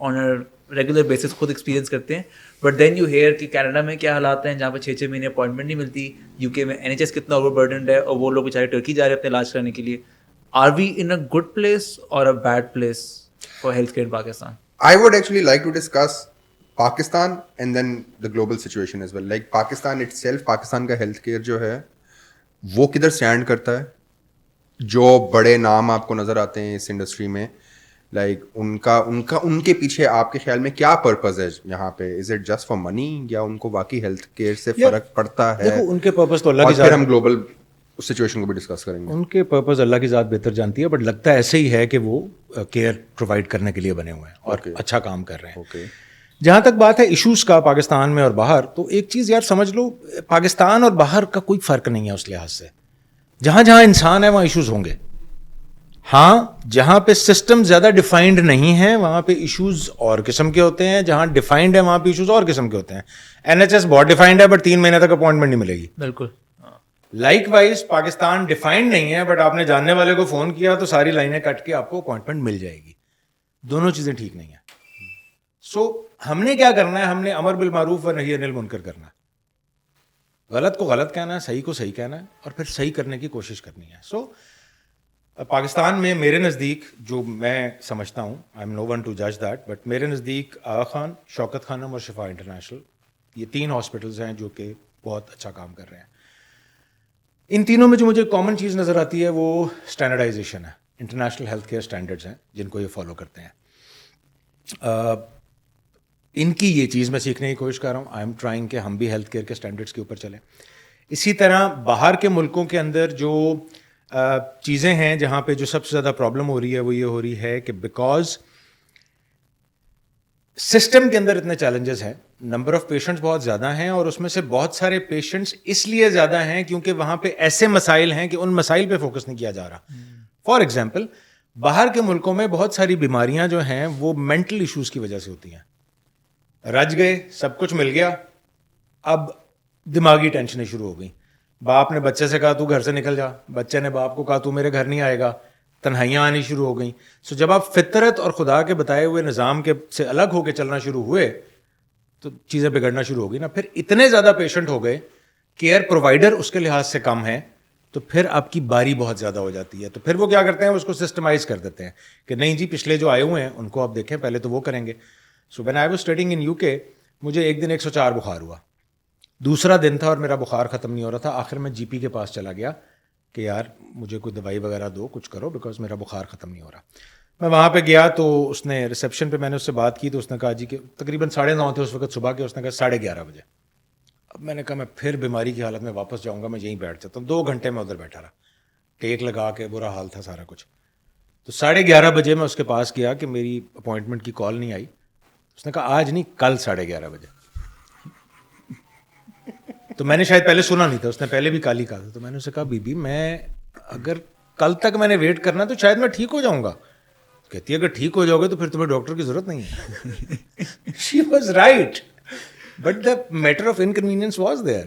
on a regular basis خود ایکسپیرینس کرتے ہیں. بٹ دین یو ہیئر کہ کینیڈا میں کیا حالات ہیں جہاں پہ 6 مہینے اپوائنٹمنٹ نہیں ملتی, یو کے میں NHS کتنا اوور برڈنڈ ہے, اور وہ لوگ بیچارے ٹرکی جا رہے ہیں اپنے علاج کرانے کے لیے. Are we in a good place or a bad place for health care in Pakistan? I would actually like to discuss Pakistan and then the global situation as well. Like Pakistan itself, Pakistan کا health care جو ہے وہ کدھر اسٹینڈ کرتا ہے. جو بڑے نام آپ کو نظر آتے ہیں اس انڈسٹری میں, لائک ان کے پیچھے آپ کے خیال میں کیا پرپز ہے یہاں پہ؟ Is it just for money, یا ان کو واقعی ہیلتھ کیئر سے فرق پڑتا ہے؟ دیکھو ان کے پرپز تو اللہ کی اور پھر ذات, ہم گلوبل سچویشن کو بھی ڈسکس کریں گے. ان کے پرپز اللہ کی ذات بہتر جانتی ہے, بٹ لگتا ہے ایسے ہی ہے کہ وہ کیئر پرووائڈ کرنے کے لیے بنے ہوئے ہیں اور اچھا کام کر رہے ہیں. اوکے, جہاں تک بات ہے ایشوز کا پاکستان میں اور باہر, تو ایک چیز یار سمجھ لو, پاکستان اور باہر کا کوئی فرق نہیں ہے اس لحاظ سے. جہاں جہاں انسان ہے وہاں ایشوز ہوں گے. ہاں جہاں پہ سسٹم زیادہ ڈیفائنڈ نہیں ہے وہاں پہ ایشوز اور قسم کے ہوتے ہیں, جہاں ڈیفائنڈ ہے وہاں پہ ایشوز اور قسم کے ہوتے ہیں. NHS بہت ڈیفائنڈ ہے بٹ 3 مہینے تک اپوائنٹمنٹ نہیں ملے گی. بالکل. لائک وائز پاکستان ڈیفائنڈ نہیں ہے بٹ آپ نے جاننے والے کو فون کیا تو ساری لائنیں کٹ کے آپ کو اپوائنٹمنٹ مل جائے گی. دونوں چیزیں ٹھیک نہیں ہیں. سو ہم نے کیا کرنا ہے, ہم نے امر بالمعروف و نہی عن المنکر کرنا ہے. غلط کو غلط کہنا ہے, صحیح کو صحیح کہنا ہے, اور پھر صحیح کرنے کی کوشش کرنی ہے. سو پاکستان میں میرے نزدیک جو میں سمجھتا ہوں, I am no one to جج دیٹ, بٹ میرے نزدیک آغا خان, شوکت خانم اور شفا انٹرنیشنل, یہ 3 ہاسپٹلز ہیں جو کہ بہت اچھا کام کر رہے ہیں. ان تینوں میں جو مجھے کامن چیز نظر آتی ہے وہ اسٹینڈرڈائزیشن ہے. انٹرنیشنل ہیلتھ کیئر اسٹینڈرڈز ہیں جن کو یہ فالو کرتے ہیں. ان کی یہ چیز میں سیکھنے کی کوشش کر رہا ہوں. آئی ایم ٹرائنگ کہ ہم بھی ہیلتھ کیئر کے اسٹینڈرڈس کے اوپر چلیں. اسی طرح باہر کے ملکوں کے اندر جو چیزیں ہیں جہاں پہ جو سب سے زیادہ پرابلم ہو رہی ہے وہ یہ ہو رہی ہے کہ بیکاز سسٹم کے اندر اتنے چیلنجز ہیں, نمبر آف پیشنٹس بہت زیادہ ہیں, اور اس میں سے بہت سارے پیشنٹس اس لیے زیادہ ہیں کیونکہ وہاں پہ ایسے مسائل ہیں کہ ان مسائل پہ فوکس نہیں کیا جا رہا. فار ایگزامپل, باہر کے ملکوں میں بہت ساری بیماریاں جو ہیں وہ مینٹل ایشوز کی وجہ سے ہوتی ہیں. رج گئے, سب کچھ مل گیا, اب دماغی ٹینشنیں شروع ہو گئیں. باپ نے بچے سے کہا تو گھر سے نکل جا, بچے نے باپ کو کہا تو میرے گھر نہیں آئے گا, تنہائیاں آنی شروع ہو گئیں. سو جب آپ فطرت اور خدا کے بتائے ہوئے نظام کے سے الگ ہو کے چلنا شروع ہوئے تو چیزیں بگڑنا شروع ہو گئی نا. پھر اتنے زیادہ پیشنٹ ہو گئے, کیئر پرووائڈر اس کے لحاظ سے کم ہے, تو پھر آپ کی باری بہت زیادہ ہو جاتی ہے. تو پھر وہ کیا کرتے ہیں, اس کو سسٹمائز کر دیتے ہیں کہ نہیں جی پچھلے جو آئے ہوئے ہیں ان کو آپ دیکھیں, پہلے تو وہ کریں گے. So when I was studying in UK, مجھے ایک دن 104 بخار ہوا. دوسرا دن تھا اور میرا بخار ختم نہیں ہو رہا تھا. آخر میں GP کے پاس چلا گیا کہ یار مجھے کوئی دوائی وغیرہ دو, کچھ کرو, بیکاز میرا بخار ختم نہیں ہو رہا. میں وہاں پہ گیا تو اس نے ریسیپشن پہ میں نے اس سے بات کی تو اس نے کہا جی کہ تقریباً 9:30 تھے اس وقت صبح کے, اس نے کہا 11:30 بجے. اب میں نے کہا میں پھر بیماری کی حالت میں واپس جاؤں گا, میں یہیں بیٹھ جاتا ہوں. 2 گھنٹے میں ادھر بیٹھا رہا, ٹیک لگا کے, برا حال تھا سارا کچھ. تو 11:30 بجے میں اس کے پاس گیا کہ میری اپوائنٹمنٹ کی کال نہیں آئی. اس نے کہا آج نہیں, کل 11:30 بجے. تو میں نے شاید پہلے سنا نہیں تھا, اس نے پہلے بھی کال ہی کہا تھا. تو میں نے اسے کہا بی بی میں اگر کل تک میں نے ویٹ کرنا تو شاید میں ٹھیک ہو جاؤں گا. کہتی ہے اگر ٹھیک ہو جاؤ گے تو پھر تمہیں ڈاکٹر کی ضرورت نہیں ہے. She was right, but the matter of inconvenience was there.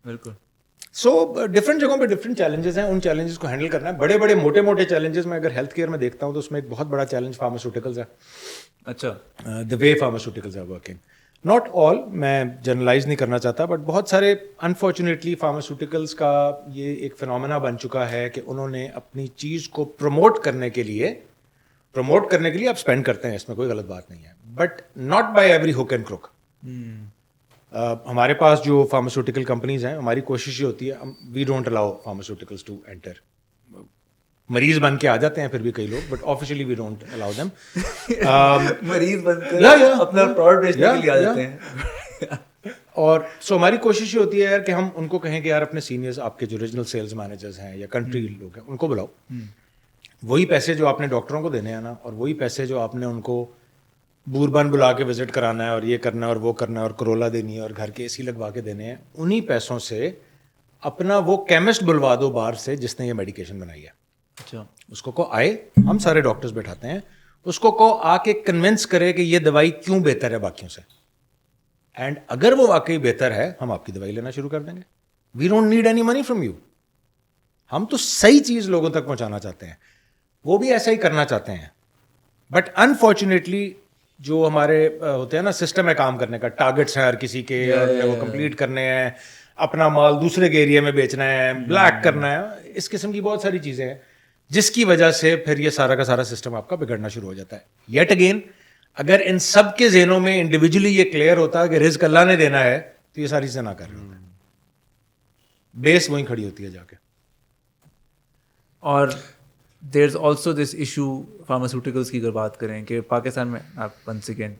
بالکل. سو ڈفرینٹ جگہوں پہ ڈفرینٹ چیلنجز ہیں, ان چیلنجز کو ہینڈل کرنا ہے. بڑے بڑے موٹے موٹے چیلنجز میں اگر ہیلتھ کیئر میں دیکھتا ہوں تو اس میں ایک بہت بڑا چیلنج فارماسیوٹیکلز ہے. اچھا. The way pharmaceuticals are working, not all, میں جنرلائز نہیں کرنا چاہتا, بٹ بہت سارے انفارچونیٹلی فارماسیوٹیکلس کا یہ ایک فنومینا بن چکا ہے کہ انہوں نے اپنی چیز کو پروموٹ کرنے کے لیے آپ اسپینڈ کرتے ہیں, اس میں کوئی غلط بات نہیں ہے, but not by every hook and کروک. ہمارے پاس جو فارماسیوٹیکل کمپنیز ہیں, ہماری کوشش یہ ہوتی ہے we don't allow pharmaceuticals to enter. مریض بن کے آ جاتے ہیں پھر بھی کئی لوگ, but officially we don't allow them. مریض بن کر اپنا پروڈکٹ بیچنے کے لیے آ جاتے ہیں. اور سو ہماری کوشش یہ ہوتی ہے یار کہ ہم ان کو کہیں کہ یار اپنے سینئرز, آپ کے جو ریجنل سیلز مینیجرز ہیں یا کنٹری لوگ ہیں, ان کو بلاؤ. وہی پیسے جو آپ نے ڈاکٹروں کو دینے ہیں نا, اور وہی پیسے جو آپ نے ان کو بوربان بلا کے وزٹ کرانا ہے اور یہ کرنا ہے اور وہ کرنا ہے اور کرولا دینی ہے اور گھر کے AC لگوا کے دینے ہیں, انہی پیسوں سے اپنا وہ کیمسٹ بلوا دو باہر سے جس نے یہ میڈیکیشن بنائی ہے. اچھا. اس کو آئے, ہم سارے ڈاکٹرز بیٹھاتے ہیں, اس کو آ کے کنونس کرے کہ یہ دوائی کیوں بہتر ہے باقیوں سے, اینڈ اگر وہ واقعی بہتر ہے ہم آپ کی دوائی لینا شروع کر دیں گے. We don't need any money from you. ہم تو صحیح چیز لوگوں تک پہنچانا چاہتے ہیں, وہ بھی ایسا ہی کرنا چاہتے ہیں, بٹ انفارچونیٹلی جو ہمارے ہوتے ہیں نا سسٹم ہے کام کرنے کا, ٹارگٹس ہیں ہر کسی کے, اور وہ کمپلیٹ کرنے ہیں, اپنا مال دوسرے کے ایریا میں بیچنا ہے, بلیک کرنا ہے, اس قسم کی بہت ساری چیزیں ہیں جس کی وجہ سے پھر یہ سارا کا سارا سسٹم آپ کا بگڑنا شروع ہو جاتا ہے. یٹ اگین اگر ان سب کے ذہنوں میں انڈیویجولی یہ کلیئر ہوتا ہے کہ رزق اللہ نے دینا ہے تو یہ ساری چیزیں نہ کر رہے ہوتے ہیں, بیس وہیں کھڑی ہوتی ہے جا کے. اور there is also this issue pharmaceuticals کی اگر بات کریں کہ پاکستان میں, آپ one second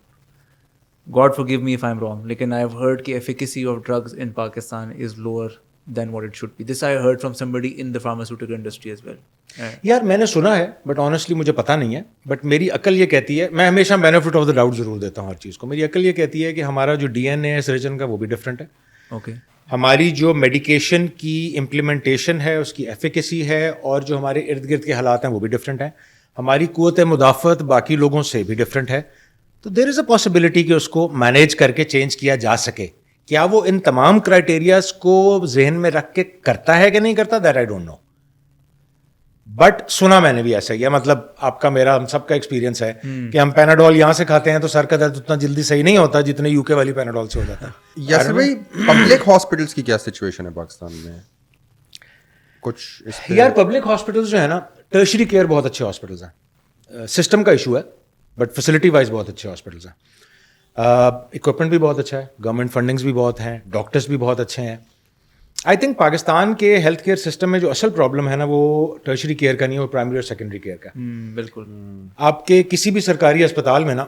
God forgive me if I am wrong, لیکن آئی ہیو ہرڈ کہ efficacy of drugs in Pakistan is lower than what it should be. This I heard from somebody in the pharmaceutical industry as well. یار میں نے سنا ہے بٹ آنیسٹلی مجھے پتہ نہیں ہے, بٹ میری عقل یہ کہتی ہے, میں ہمیشہ بینیفٹ آف دا ڈاؤٹ ضرور دیتا ہوں ہر چیز کو, میری عقل یہ کہتی ہے کہ ہمارا جو ڈی این اے ہے سرجن کا وہ بھی ڈفرینٹ ہے. اوکے. ہماری جو میڈیکیشن کی امپلیمنٹیشن ہے اس کی ایفیکیسی ہے, اور جو ہمارے ارد گرد کے حالات ہیں وہ بھی ڈفرینٹ ہیں. ہماری قوت مدافعت باقی لوگوں سے بھی ڈفرینٹ ہے. تو دیر از اے پاسبلٹی کہ اس کو مینیج کر کے چینج کیا جا سکے. کیا وہ ان تمام کرائٹیریاز کو ذہن میں رکھ کے کرتا ہے کہ نہیں کرتا, that I don't know, but سنا میں نے بھی ایسا ہی ہے. مطلب آپ کا میرا ہم سب کا ایکسپیرینس ہے کہ ہم پیناڈول یہاں سے کھاتے ہیں تو سر کا درد اتنا جلدی صحیح نہیں ہوتا جتنے یو کے والی پیناڈول سے ہو جاتا ہے. یاسر بھائی, پبلک ہاسپٹلس کی کیا سچویشن ہے پاکستان میں؟ کچھ یار پبلک ہاسپٹلس جو ہے نا, ٹرشری کیئر بہت اچھے ہاسپٹلس ہیں. سسٹم کا ایشو ہے بٹ فیسلٹی وائز بہت اچھے ہاسپٹلس ہیں. اکوپمنٹ بھی بہت اچھا ہے, گورنمنٹ فنڈنگس بھی بہت ہیں, ڈاکٹرس بھی بہت اچھے ہیں. آئی تھنک پاکستان کے ہیلتھ کیئر سسٹم میں جو اصل پرابلم ہے نا وہ ٹرشری کیئر کا نہیں ہے, وہ پرائمری اور سیکنڈری کیئر کا. بالکل. آپ کے کسی بھی سرکاری اسپتال میں نا,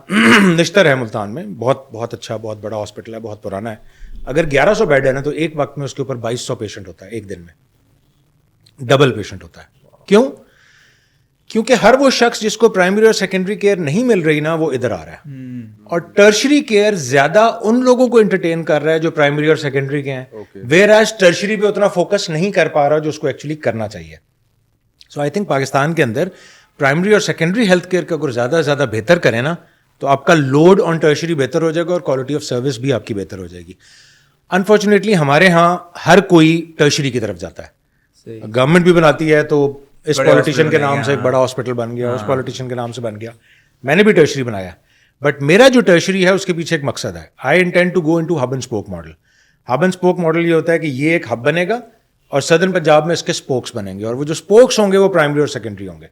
نشتر ہے ملتان میں, بہت اچھا بہت بڑا ہاسپٹل ہے, بہت پرانا ہے. اگر 1100 بیڈ ہے نا تو ایک وقت میں اس کے اوپر 2200 پیشنٹ ہوتا ہے ایک دن میں, ڈبل پیشنٹ ہوتا ہے. کیوں؟ کیونکہ ہر وہ شخص جس کو پرائمری اور سیکنڈری کیئر نہیں مل رہی نا وہ ادھر آ رہا ہے, اور ٹرشری کیئر زیادہ ان لوگوں کو انٹرٹین کر رہا ہے جو پرائمری اور سیکنڈری کے ہیں, ویئر ایز ٹرشری پہ اتنا فوکس نہیں کر پا رہا جو اس کو ایکچولی کرنا چاہیے. سو آئی تھنک پاکستان کے اندر پرائمری اور سیکنڈری ہیلتھ کیئر کا اگر زیادہ بہتر کریں نا تو آپ کا لوڈ آن ٹرشری بہتر ہو جائے گا اور کوالٹی آف سروس بھی آپ کی بہتر ہو جائے گی. انفارچونیٹلی ہمارے ہاں ہر کوئی ٹرشری کی طرف جاتا ہے, گورنمنٹ بھی بناتی ہے تو اس پولیٹیشین کے نام سے ایک بڑا ہاسپٹل بن گیا, اس پولیٹیشین کے نام سے بن گیا. میں نے بھی ٹرشری بنایا, بٹ میرا جو ٹرشری ہے اس کے پیچھے ایک مقصد ہے. I intend to go into hub and spoke model. Hub and spoke model یہ ہوتا ہے کہ یہ ایک ہب بنے گا اور سدرن پنجاب میں اس کے اسپوکس بنیں گے, اور وہ جو اسپوکس ہوں گے وہ پرائمری اور سیکنڈری ہوں گے.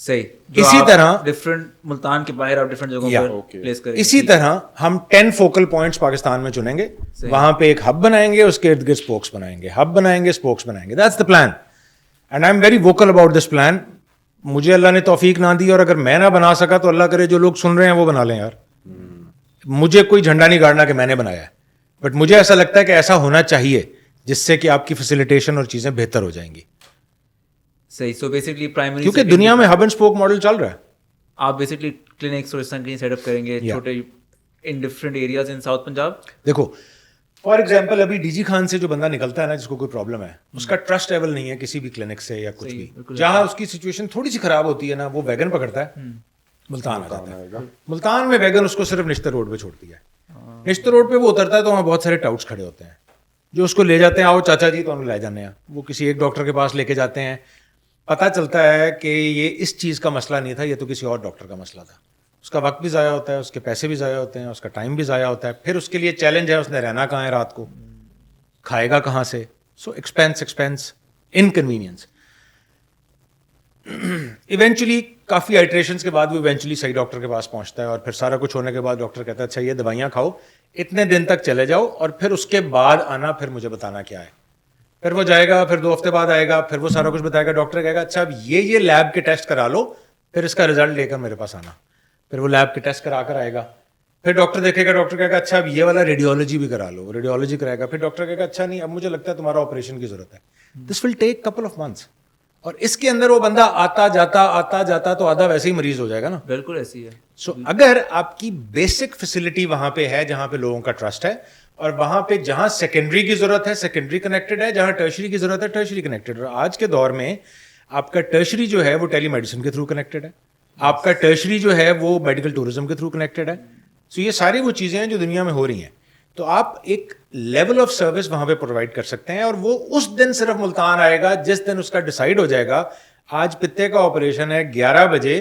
صحیح. اسی طرح ڈفرنٹ ملتان کے باہر آپ ڈفرنٹ جگہوں پر پلیس کریں. اسی طرح ہم 10 فوکل پوائنٹس پاکستان میں چنیں گے, وہاں پہ ایک ہب بنائیں گے, اس کے ارد گرد اسپوکس بنائیں گے, ہب بنائیں گے, اسپوکس بنائیں گے. That's the plan and I am very vocal about this plan. مجھے اللہ نے توفیق نہ دی, اور اگر میں نہ بنا سکا تو اللہ کرے جو لوگ سن رہے ہیں وہ بنا لیں. یار مجھے کوئی جھنڈا نہیں گاڑنا کہ میں نے بنایا ہے, بٹ مجھے ایسا لگتا ہے کہ ایسا ہونا چاہیے جس سے کہ آپ کی فیسیلیٹیشن اور چیزیں بہتر ہو جائیں گی. صحیح. سو بیسکلی پرائمری, کیونکہ دنیا میں ہب اینڈ اسپوک ماڈل چل رہا ہے. آپ بیسکلی کلینکس اور اس طرح کی سیٹ اپ کریں گے چھوٹے in different areas in South Punjab. دیکھو فار ایگزامپل ابھی ڈی جی خان سے جو بندہ نکلتا ہے نا جس کو کوئی پرابلم ہے, اس کا ٹرسٹ لیول نہیں ہے کسی بھی کلینک سے یا کچھ بھی. جہاں اس کی سچویشن تھوڑی سی خراب ہوتی ہے نا وہ ویگن پکڑتا ہے, ملتان آ جاتا ہے. ملتان میں ویگن اس کو صرف نشتر روڈ پہ چھوڑتی ہے. نشتر روڈ پہ وہ اترتا ہے تو وہاں بہت سارے ٹاؤٹس کھڑے ہوتے ہیں جو اس کو لے جاتے ہیں, آؤ چاچا جی تو ہم لے جانے ہیں. وہ کسی ایک ڈاکٹر کے پاس لے کے جاتے ہیں, پتہ چلتا ہے کہ یہ اس چیز کا مسئلہ نہیں تھا, یہ تو کسی اور ڈاکٹر کا مسئلہ تھا. اس کا وقت بھی ضائع ہوتا ہے, اس کے پیسے بھی ضائع ہوتے ہیں, اس کا ٹائم بھی ضائع ہوتا ہے. پھر اس کے لیے چیلنج ہے اس نے رہنا کہاں ہے رات کو, کھائے گا کہاں سے. سو ایکسپینس انکنوینئنس. ایونچولی کافی آئٹریشنس کے بعد وہ ایونچولی صحیح ڈاکٹر کے پاس پہنچتا ہے, اور پھر سارا کچھ ہونے کے بعد ڈاکٹر کہتا ہے اچھا یہ دوائیاں کھاؤ, اتنے دن تک چلے جاؤ, اور پھر اس کے بعد آنا, پھر مجھے بتانا کیا ہے. پھر وہ جائے گا, پھر 2 ہفتے بعد آئے گا, پھر وہ سارا کچھ بتائے گا. ڈاکٹر کہے گا اچھا اب یہ لیب کے ٹیسٹ کرا لو, پھر اس کا رزلٹ لے کر میرے پاس آنا. پھر وہ لیب کے ٹیسٹ کرا کر آئے گا, پھر ڈاکٹر دیکھے گا, ڈاکٹر کہے گا اچھا اب یہ والا ریڈیولوجی بھی کرا لو, ریڈیولوجی کرائے گا. پھر ڈاکٹر کہے گا اچھا نہیں اب مجھے لگتا ہے تمہارا آپریشن کی ضرورت ہے. دس ول ٹیک کپل آف منتھس, اور اس کے اندر وہ بندہ آتا جاتا تو آدھا ویسے ہی مریض ہو جائے گا نا. بالکل ایسی ہے. سو اگر آپ کی بیسک فیسلٹی وہاں پہ ہے جہاں پہ لوگوں کا ٹرسٹ ہے, اور وہاں پہ جہاں سیکنڈری کی ضرورت ہے سیکنڈری کنیکٹڈ ہے, جہاں ٹرشری کی ضرورت ہے ٹرشری کنیکٹڈ. اور آج کے دور میں آپ کا ٹرشری جو ہے وہ ٹیلی میڈیسن کے تھرو کنیکٹڈ ہے, آپ کا ٹرشری جو ہے وہ میڈیکل ٹورزم کے تھرو کنیکٹڈ ہے. سو یہ ساری وہ چیزیں ہیں جو دنیا میں ہو رہی ہیں. تو آپ ایک لیول آف سروس وہاں پہ پرووائڈ کر سکتے ہیں, اور وہ اس دن صرف ملتان آئے گا جس دن اس کا ڈیسائیڈ ہو جائے گا آج پتے کا آپریشن ہے 11 بجے,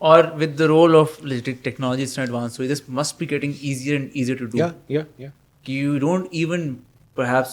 Or with the role of technology is advanced, so this must be getting easier and easier to do. Yeah. You don't even perhaps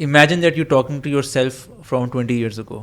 Imagine that you're talking to yourself from 20 years ago.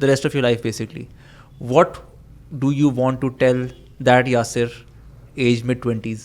the rest of your life basically. What do you want to tell that Yasir age mid-20s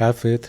Have faith,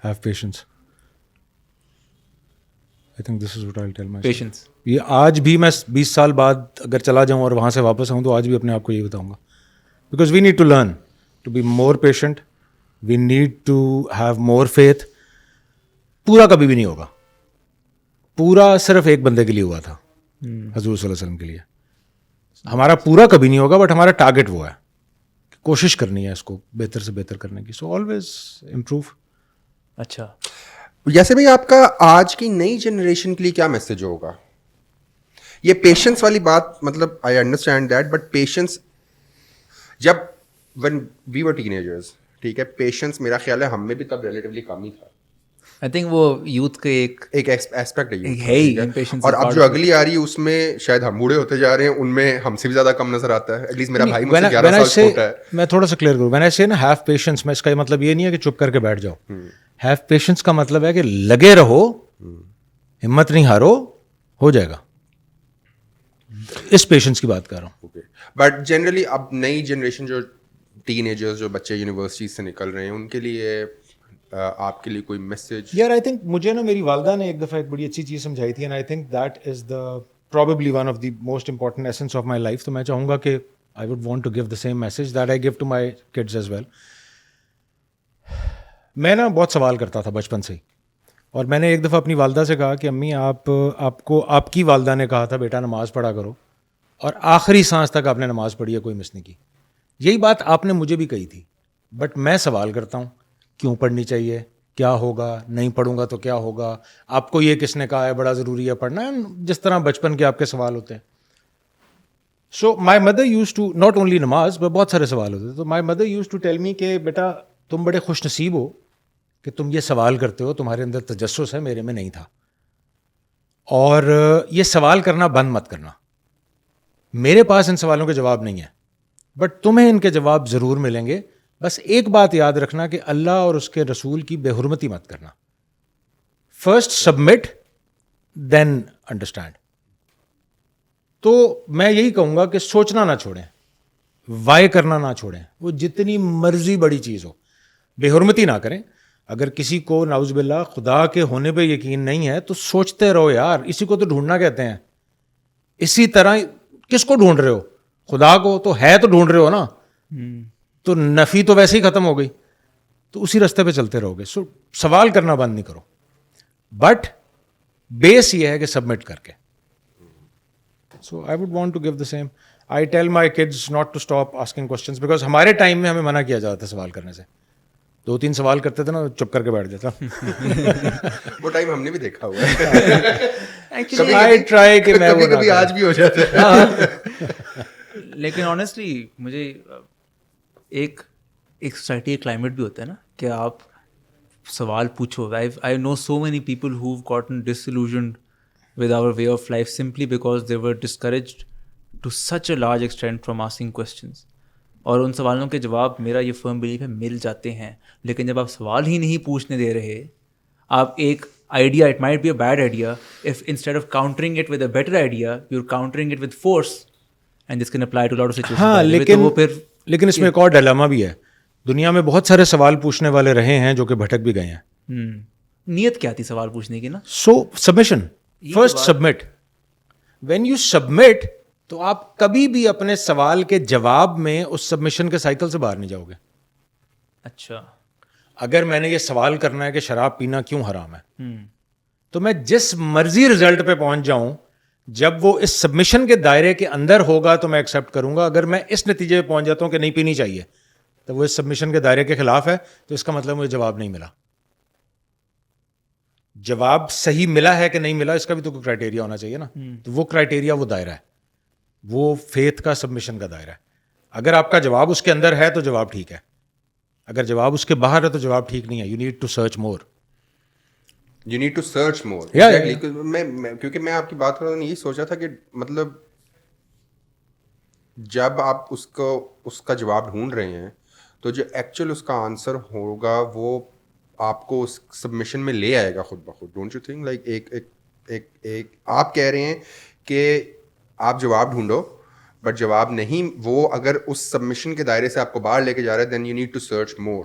have patience. I think this is what I'll tell myself. Patience. یہ آج بھی میں 20 سال بعد اگر چلا جاؤں اور وہاں سے واپس آؤں تو آج بھی اپنے آپ کو یہی بتاؤں گا. Because we need to learn to be more patient, we need to have more faith. پورا کبھی بھی نہیں ہوگا, پورا صرف ایک بندے کے لیے ہوا تھا, حضور صلی اللہ علیہ وسلم کے لیے. ہمارا پورا کبھی نہیں ہوگا, بٹ ہمارا ٹارگیٹ وہ ہے, کوشش کرنی ہے اس کو بہتر سے بہتر کرنے کی. So always improve. اچھا, یاسر بھائی آپ کا آج کی نئی جنریشن کے لیے کیا میسج ہوگا؟ یہ پیشنس والی بات, مطلب I understand that, but patience جب ون وی ور ٹین ایجرز, ٹھیک ہے, پیشنس میرا خیال ہے ہم میں بھی تب ریلیٹیولی کم ہی تھا. آئی تھنک وہ یوتھ کے ایک ایسپیکٹ ہے ہی impatience. اور اب جو اگلی آ رہی ہے اس میں شاید ہم بوڑھے ہوتے جا رہے ہیں, ان میں ہم سے بھی زیادہ کم نظر آتا ہے. ایٹ لیسٹ میرا بھائی مجھ سے 11 سال چھوٹا ہے. میں تھوڑا سا کلیئر کروں, when I say نا ہیو پیشنس, میں اس کا مطلب یہ نہیں ہے کہ چپ کر کے بیٹھ جاؤ. ہیو پیشنس کا مطلب ہے کہ لگے رہو, ہمت نہیں ہارو, ہو جائے گا. اس پیشنس کی بات کر رہا ہوں. بٹ جنرلی اب نئی جنریشن جو ٹین ایجرز, جو بچے یونیورسٹی سے نکل رہے ہیں, ان کے لیے آپ کے لیے کوئی میسج؟ یار آئی تھنک مجھے نا میری والدہ نے ایک دفعہ ایک بڑی اچھی چیز سمجھائی تھی, and I think that is the probably one of the most important essence of my life. تو میں چاہوں گا کہ I would want to give the same message that I gave to my kids as well. میں نا بہت سوال کرتا تھا بچپن سے ہی, اور میں نے ایک دفعہ اپنی والدہ سے کہا کہ امی آپ کو آپ کی والدہ نے کہا تھا بیٹا نماز پڑھا کرو, اور آخری سانس تک آپ نے نماز پڑھی ہے, کوئی مس نہیں کی. یہی بات آپ نے مجھے بھی کہی تھی, بٹ میں سوال کرتا ہوں کیوں پڑھنی چاہیے, کیا ہوگا, نہیں پڑھوں گا تو کیا ہوگا, آپ کو یہ کس نے کہا ہے بڑا ضروری ہے پڑھنا, جس طرح بچپن کے آپ کے سوال ہوتے ہیں. So my mother used to not only نماز, پر بہت سارے سوال ہوتے ہیں. تو my mother used to tell me کہ بیٹا تم بڑے خوش نصیب ہو کہ تم یہ سوال کرتے ہو, تمہارے اندر تجسس ہے, میرے میں نہیں تھا. اور یہ سوال کرنا بند مت کرنا. میرے پاس ان سوالوں کے جواب نہیں ہیں, بٹ تمہیں ان کے جواب ضرور ملیں گے. بس ایک بات یاد رکھنا کہ اللہ اور اس کے رسول کی بے حرمتی مت کرنا. فرسٹ سبمٹ دین انڈرسٹینڈ. تو میں یہی کہوں گا کہ سوچنا نہ چھوڑیں, وائے کرنا نہ چھوڑیں, وہ جتنی مرضی بڑی چیز ہو, بے حرمتی نہ کریں. اگر کسی کو نعوذ باللہ خدا کے ہونے پہ یقین نہیں ہے تو سوچتے رہو یار, اسی کو تو ڈھونڈنا کہتے ہیں. اسی طرح کس کو ڈھونڈ رہے ہو, خدا کو تو ہے, تو ڈھونڈ رہے ہو نا, تو نفی تو ویسے ہی ختم ہو گئی, تو اسی راستے پہ چلتے رہو گے. سو سوال کرنا بند نہیں کرو, بٹ بیس یہ ہے کہ سبمٹ کر کے. So I would want to give the same. I tell my kids not to stop asking questions, because ہمارے ٹائم میں ہمیں منع کیا جاتا تھا سوال کرنے سے. 2-3 سوال کرتے تھے نا, چپ کر کے بیٹھ جاتا. وہ ٹائم ہم نے بھی دیکھا ہوا ہے. کبھی آج بھی ہو جاتا ہے. لیکن آنیسٹلی مجھے ایک سوسائٹی ایک کلائمیٹ بھی ہوتا ہے نا کہ آپ سوال پوچھو. I know so many people who gotten disillusioned with our way of life simply because they were discouraged to such a large extent from asking questions. اور ان سوالوں کے جواب میرا یہ فرم بلیف ہے مل جاتے ہیں, لیکن جب آپ سوال ہی نہیں پوچھنے دے رہے, آپ ایک idea, it might be a bad idea, if instead of countering it with a better idea you are countering it with force, and this can apply to lot of situations. ہاں, لیکن اس میں ایک اور ڈیلاما بھی ہے. دنیا میں بہت سارے سوال پوچھنے والے رہے ہیں جو کہ بھٹک بھی گئے ہیں. نیت کیا تھی سوال پوچھنے کی نا؟ So submission, first submit. When you submit تو آپ کبھی بھی اپنے سوال کے جواب میں اس سبمیشن کے سائیکل سے باہر نہیں جاؤ گے. اچھا, اگر میں نے یہ سوال کرنا ہے کہ شراب پینا کیوں حرام ہے, تو میں جس مرضی رزلٹ پہ پہنچ جاؤں, جب وہ اس سبمیشن کے دائرے کے اندر ہوگا تو میں ایکسیپٹ کروں گا. اگر میں اس نتیجے پہ پہنچ جاتا ہوں کہ نہیں پینی چاہیے, تو وہ اس سبمیشن کے دائرے کے خلاف ہے, تو اس کا مطلب مجھے جواب نہیں ملا. جواب صحیح ملا ہے کہ نہیں ملا, اس کا بھی تو کوئی کرائٹیریا ہونا چاہیے نا. تو وہ کرائٹیریا, وہ دائرہ ہے, وہ فیتھ کا سبمیشن کا دائرہ ہے. اگر آپ کا جواب اس کے اندر ہے تو جواب ٹھیک ہے, اگر جواب اس کے باہر ہے تو جواب ٹھیک نہیں ہے. You need to search more. You need to search more. کیونکہ میں آپ کی بات کر رہا ہوں, یہی سوچا تھا کہ مطلب جب آپ اس کا جواب ڈھونڈ رہے ہیں تو جو ایکچوئل اس کا آنسر ہوگا وہ آپ کو اس سبمیشن میں لے آئے گا خود بخود. ڈونٹ یو تھنک لائک ایک آپ کہہ رہے ہیں کہ آپ جواب ڈھونڈو, بٹ جواب نہیں, وہ اگر اس سبمیشن کے دائرے سے آپ کو باہر لے کے جا رہا ہے, then you need to search more.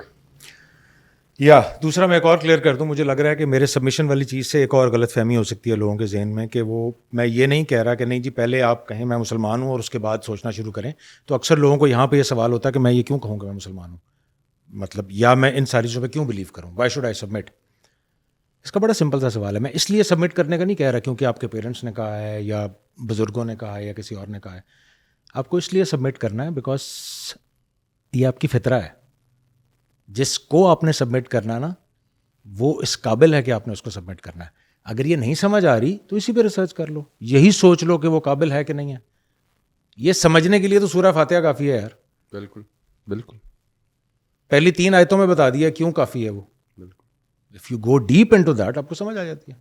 یا دوسرا میں ایک اور کلیئر کر دوں, مجھے لگ رہا ہے کہ میرے سبمیشن والی چیز سے ایک اور غلط فہمی ہو سکتی ہے لوگوں کے ذہن میں کہ وہ, میں یہ نہیں کہہ رہا کہ نہیں جی پہلے آپ کہیں میں مسلمان ہوں اور اس کے بعد سوچنا شروع کریں. تو اکثر لوگوں کو یہاں پہ یہ سوال ہوتا ہے کہ میں یہ کیوں کہوں کہ میں مسلمان ہوں, مطلب یا میں ان ساری چیزوں پہ کیوں بلیو کروں, وائی شوڈ آئی سبمٹ. اس کا بڑا سمپل سا سوال ہے. میں اس لیے سبمٹ کرنے کا نہیں کہہ رہا کیونکہ آپ کے پیرنٹس نے کہا ہے یا بزرگوں نے کہا ہے یا کسی اور نے کہا ہے. آپ کو اس لیے سبمٹ کرنا ہے بیکاز یہ آپ کی فطرہ ہے. جس کو آپ نے سبمٹ کرنا نا وہ اس قابل ہے کہ آپ نے اس کو سبمٹ کرنا ہے. اگر یہ نہیں سمجھ آ رہی تو اسی پہ ریسرچ کر لو, یہی سوچ لو کہ وہ قابل ہے کہ نہیں ہے. یہ سمجھنے کے لیے تو سورہ فاتحہ کافی ہے یار. بالکل بالکل, پہلی 3 آیتوں میں بتا دیا کیوں کافی ہے وہ. If you go deep into that آپ کو سمجھ آ جاتی ہے.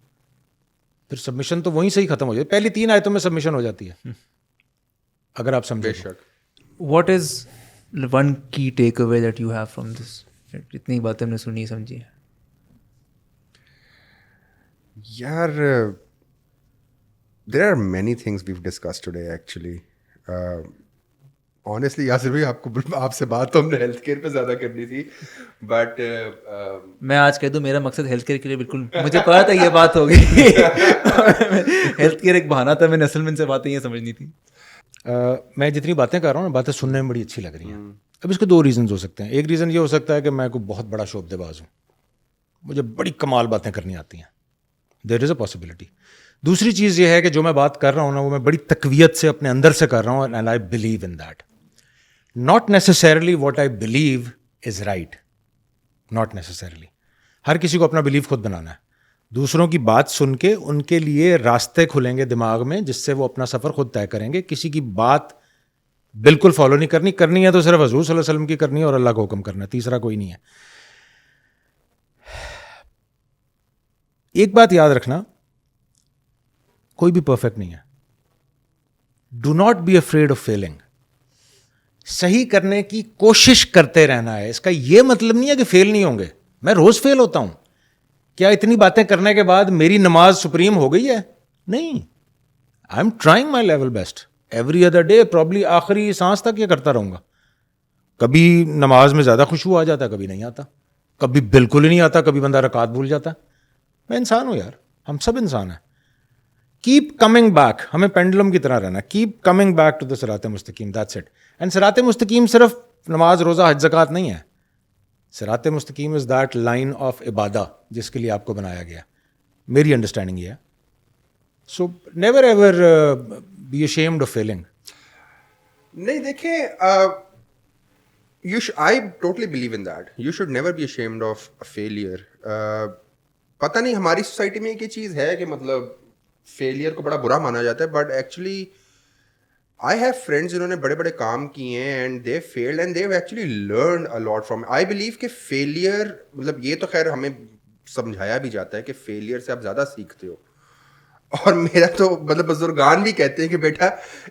پھر سبمیشن تو وہیں سے ہی ختم ہو جاتی ہے. پہلی 3 آیتوں میں سبمیشن ہو جاتی ہے اگر آپ سمجھے. بے شک. What is one key takeaway that you have from this? اتنی باتیں ہم نے سنی سمجھی ہیں. یار there are many things we've discussed today actually. Honestly Yasir بھائی آپ سے بات تو ہم نے ہیلتھ کیئر پہ زیادہ کرنی تھی, بٹ میں آج کہہ دوں میرا مقصد ہیلتھ کیئر کے لیے بالکل, مجھے پتا تھا یہ بات ہوگی. ہیلتھ کیئر ایک بہانہ تھا, میں نے اصل میں ان سے باتیں یہ سمجھنی تھی. میں جتنی باتیں کر رہا ہوں نا باتیں سننے میں بڑی اچھی لگ رہی ہیں. اب اس کے 2 ریزنز ہو سکتے ہیں. ایک ریزن یہ ہو سکتا ہے کہ میں کوئی بہت بڑا شعبدے باز ہوں, مجھے بڑی کمال باتیں کرنی آتی ہیں. دیر از اے پاسبلٹی. دوسری چیز یہ ہے کہ جو میں بات کر رہا ہوں نا وہ میں بڑی تقویت سے اپنے اندر سے کر رہا ہوں, and I believe in that. Not necessarily what I believe is right, not necessarily. ہر کسی کو اپنا بلیو خود بنانا ہے. دوسروں کی بات سن کے ان کے لیے راستے کھلیں گے دماغ میں جس سے وہ اپنا سفر خود طے کریں گے. کسی کی بات بالکل فالو نہیں کرنی, کرنی ہے تو صرف حضور صلی اللہ علیہ وسلم کی کرنی ہے اور اللہ کو حکم کرنا ہے, تیسرا کوئی نہیں ہے. ایک بات یاد رکھنا, کوئی بھی پرفیکٹ نہیں ہے. Do not be afraid of feeling. صحیح کرنے کی کوشش کرتے رہنا ہے. اس کا یہ مطلب نہیں ہے کہ فیل نہیں ہوں گے. میں روز فیل ہوتا ہوں. کیا اتنی باتیں کرنے کے بعد میری نماز سپریم ہو گئی ہے؟ نہیں. I am trying my level best every other day. Probably آخری سانس تک یہ کرتا رہوں گا. کبھی نماز میں زیادہ خوشبو آ جاتا ہے, کبھی نہیں آتا, کبھی بالکل ہی نہیں آتا, کبھی بندہ رکعت بھول جاتا. میں انسان ہوں یار, ہم سب انسان ہیں. کیپ کمنگ بیک, ہمیں پینڈولم کی طرح رہنا. Keep coming back to the صراط مستقیم, دیٹس اٹ. اینڈ صراط مستقیم صرف نماز روزہ حج زکوٰۃ نہیں ہے. صراط مستقیم is that line of Ubadah جس کے لیے آپ کو بنایا گیا. میری انڈرسٹینڈنگ یہ ہے. So never ever be ashamed of failing. نہیں دیکھیں, I totally believe in that. You should never be ashamed of a failure. پتہ نہیں ہماری سوسائٹی میں ایک یہ چیز ہے کہ مطلب فیلئر کو بڑا برا مانا جاتا ہے, but actually I have friends جنہوں نے بڑے بڑے کام کیے ہیں and they failed and they've actually learned a lot from it. I believe کہ failure, مطلب یہ تو خیر ہمیں سمجھایا بھی جاتا ہے کہ failure سے آپ زیادہ سیکھتے ہو, اور میرا تو مطلب بزرگان بھی کہتے ہیں کہ بیٹا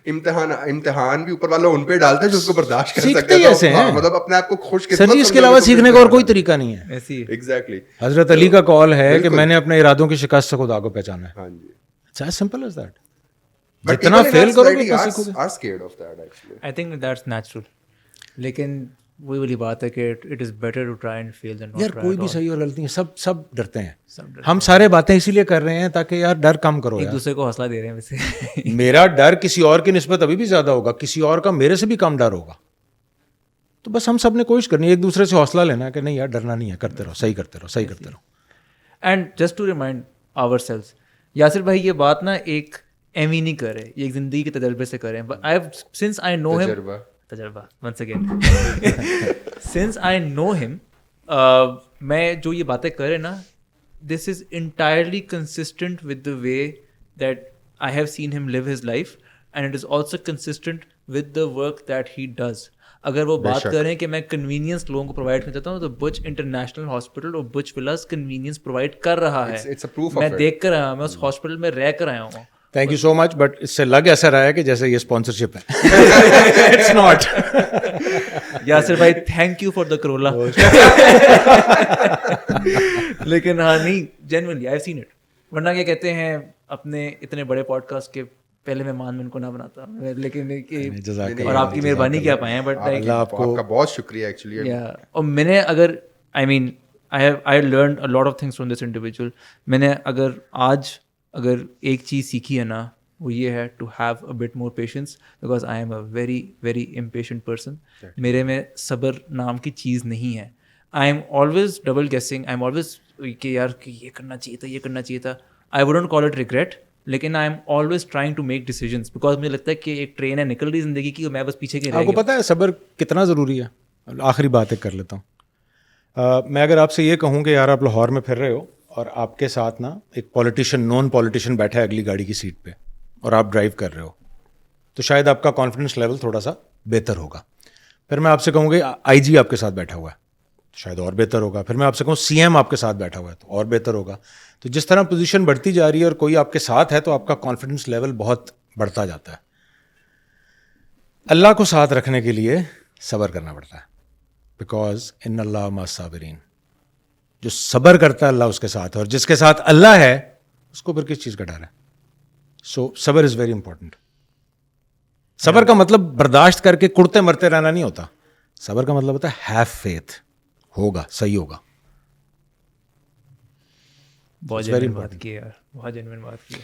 امتحان بھی اوپر والا ان پہ ڈالتا ہے جو اس کو برداشت کر سکتا ہے. مطلب اپنے آپ کو خوش سر جی اس کے علاوہ سیکھنے کا اور کوئی طریقہ نہیں ہے. ایسی ایگزیکٹلی حضرت علی کا قول ہے کہ میں نے اپنے ارادوں کی شکست سے خدا کو پہچانا ہے. ہاں جی, It's as simple as that. جتنا فیل کرو گے آئی تھنک دیٹس نیچرل. لیکن وہی والی بات ہے کہ it is better to try and fail than not یار ٹرائی. کوئی بھی صحیح اور غلط نہیں ہے, سب ڈرتے ہیں. ہم سارے باتیں اسی لیے کر رہے ہیں تاکہ یار ڈر کم کرو. ایک دوسرے کو حوصلہ دے رہے ہیں ویسے. میرا ڈر کسی اور کی نسبت ابھی بھی زیادہ ہوگا, کسی اور کا میرے سے بھی کم ڈر ہوگا. تو بس ہم سب نے کوشش کرنی ہے ایک دوسرے سے حوصلہ لینا ہے کہ نہیں یار ڈرنا نہیں ہے, کرتے رہو, صحیح کرتے رہو, صحیح کرتے رہو. And just to remind ourselves, Yasir بھائی یہ بات نا ایک ایم ہی نہیں کرے, یہ ایک زندگی کے تجربے سے کریں. سنس آئی نو ہم, تجربہ once again, since I know him, میں جو یہ باتیں کرے نا, this is entirely consistent with the way that I have seen him live his life, and it is also consistent with the work that he does. اگر وہ بات کریں کہ میں کنوینئنس لوگوں کو پرووائڈ کر دیتا ہوں, تو بچ انٹرنیشنل ہاسپٹل اور بچ ولاز کنوینئنس پرووائڈ کر رہا ہے. میں دیکھ کر آیا ہوں, میں اس ہاسپٹل میں رہ کر آیا ہوں. Thank you so much, but اس سے لگ ایسا رہا ہے کہ جیسے یہ اسپانسرشپ ہے. It's not. یاسر بھائی thank you for the Corolla. لیکن ہاں نہیں, genuinely I have seen it. ورنہ کیا کہتے ہیں اپنے اتنے بڑے پوڈ کاسٹ کے پہلے مہمان میں ان کو نہ بناتا, لیکن اور آپ کی مہربانی کیا پائے ہیں. بٹ آپ کا بہت شکریہ ایکچولی. اور میں نے اگر آئی مین I learned a lot of things from this individual. میں نے اگر ایک چیز سیکھی ہے نا وہ یہ ہے to have a bit more patience because I am a very very impatient person. میرے میں صبر نام کی چیز نہیں ہے. I am always double guessing, I am always کہ یار کہ یہ کرنا چاہیے تھا, یہ کرنا چاہیے تھا. I wouldn't call it regret, لیکن I am always trying to make decisions because مجھے لگتا ہے کہ ایک ٹرین ہے نکل رہی زندگی کی, میں بس پیچھے کے رہ آپ کو گیا. پتہ ہے صبر کتنا ضروری ہے؟ آخری بات ایک کر لیتا ہوں. میں اگر آپ سے یہ کہوں کہ یار آپ لاہور میں پھر رہے ہو اور آپ کے ساتھ نا ایک پولیٹیشین نون پولیٹیشین بیٹھا ہے اگلی گاڑی کی سیٹ پہ اور آپ ڈرائیو کر رہے ہو, تو شاید آپ کا کانفیڈنس لیول تھوڑا سا بہتر ہوگا. پھر میں آپ سے کہوں کہ آئی جی آپ کے ساتھ بیٹھا ہوا ہے تو شاید اور بہتر ہوگا. پھر میں آپ سے کہوں سی ایم آپ کے ساتھ بیٹھا ہوا ہے تو اور بہتر ہوگا. تو جس طرح پوزیشن بڑھتی جا رہی ہے اور کوئی آپ کے ساتھ ہے تو آپ کا کانفیڈنس لیول بہت بڑھتا جاتا ہے. اللہ کو ساتھ رکھنے کے لیے صبر کرنا پڑتا ہے, بیکاز ان اللہ مع الصابرین. جو صبر کرتا ہے اللہ اس کے ساتھ ہے, اور جس کے ساتھ اللہ ہے اس کو پھر کس چیز کا ڈر ہے؟ سو صبر از ویری امپورٹنٹ. صبر کا مطلب برداشت کر کے کڑتے مرتے رہنا نہیں ہوتا. صبر کا مطلب ہوتا ہے ہیو فیتھ, ہوگا, صحیح ہوگا. بہت جینوین بات کی یار, بہت جینوین بات کی.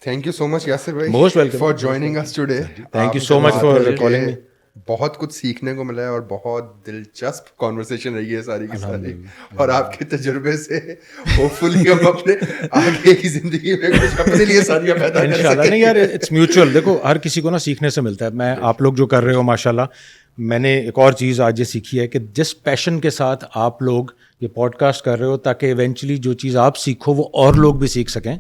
Thank you so much Yasir بھائی Most welcome. For joining us today. Thank you so much for calling me. بہت کچھ سیکھنے کو ملا ہے اور بہت دلچسپ کانورسیشن رہی ہے ساری کی ساری, اور آپ کے تجربے سے ہوپ فلی ہم اپنے آگے کی زندگی میں کچھ اپنے لیے ساریاں پیدا کر انشاءاللہ. نہیں یار, اٹس میوچل. دیکھو ہر کسی کو نا سیکھنے سے ملتا ہے. میں آپ لوگ جو کر رہے ہو ماشاءاللہ, میں نے ایک اور چیز آج یہ سیکھی ہے کہ جس پیشن کے ساتھ آپ لوگ یہ پوڈ کاسٹ کر رہے ہو تاکہ ایونچولی جو چیز آپ سیکھو وہ اور لوگ بھی سیکھ سکیں,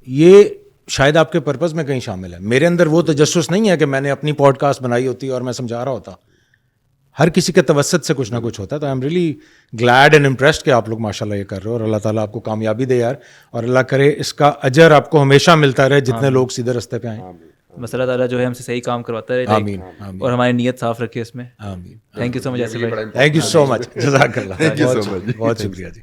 یہ شاید آپ کے پرپز میں کہیں شامل ہے. میرے اندر وہ تجسس نہیں ہے کہ میں نے اپنی پوڈ کاسٹ بنائی ہوتی اور میں سمجھا رہا ہوتا. ہر کسی کے توسط سے کچھ نہ کچھ ہوتا ہے. تو I am really glad and impressed کہ آپ لوگ ماشاءاللہ یہ کر رہے ہو, اور اللہ تعالیٰ آپ کو کامیابی دے یار, اور اللہ کرے اس کا اجر آپ کو ہمیشہ ملتا رہے جتنے لوگ سیدھے رستے پہ آئیں. بس اللہ تعالیٰ جو ہے ہم سے صحیح کام کرواتا ہے آمین, اور ہماری نیت صاف رکھے اس میں. آمین. تھینک یو سو مچ ایسے بھائی. تھینک یو سو مچ, جزاک اللہ. Thank you so much. بہت شکریہ جی.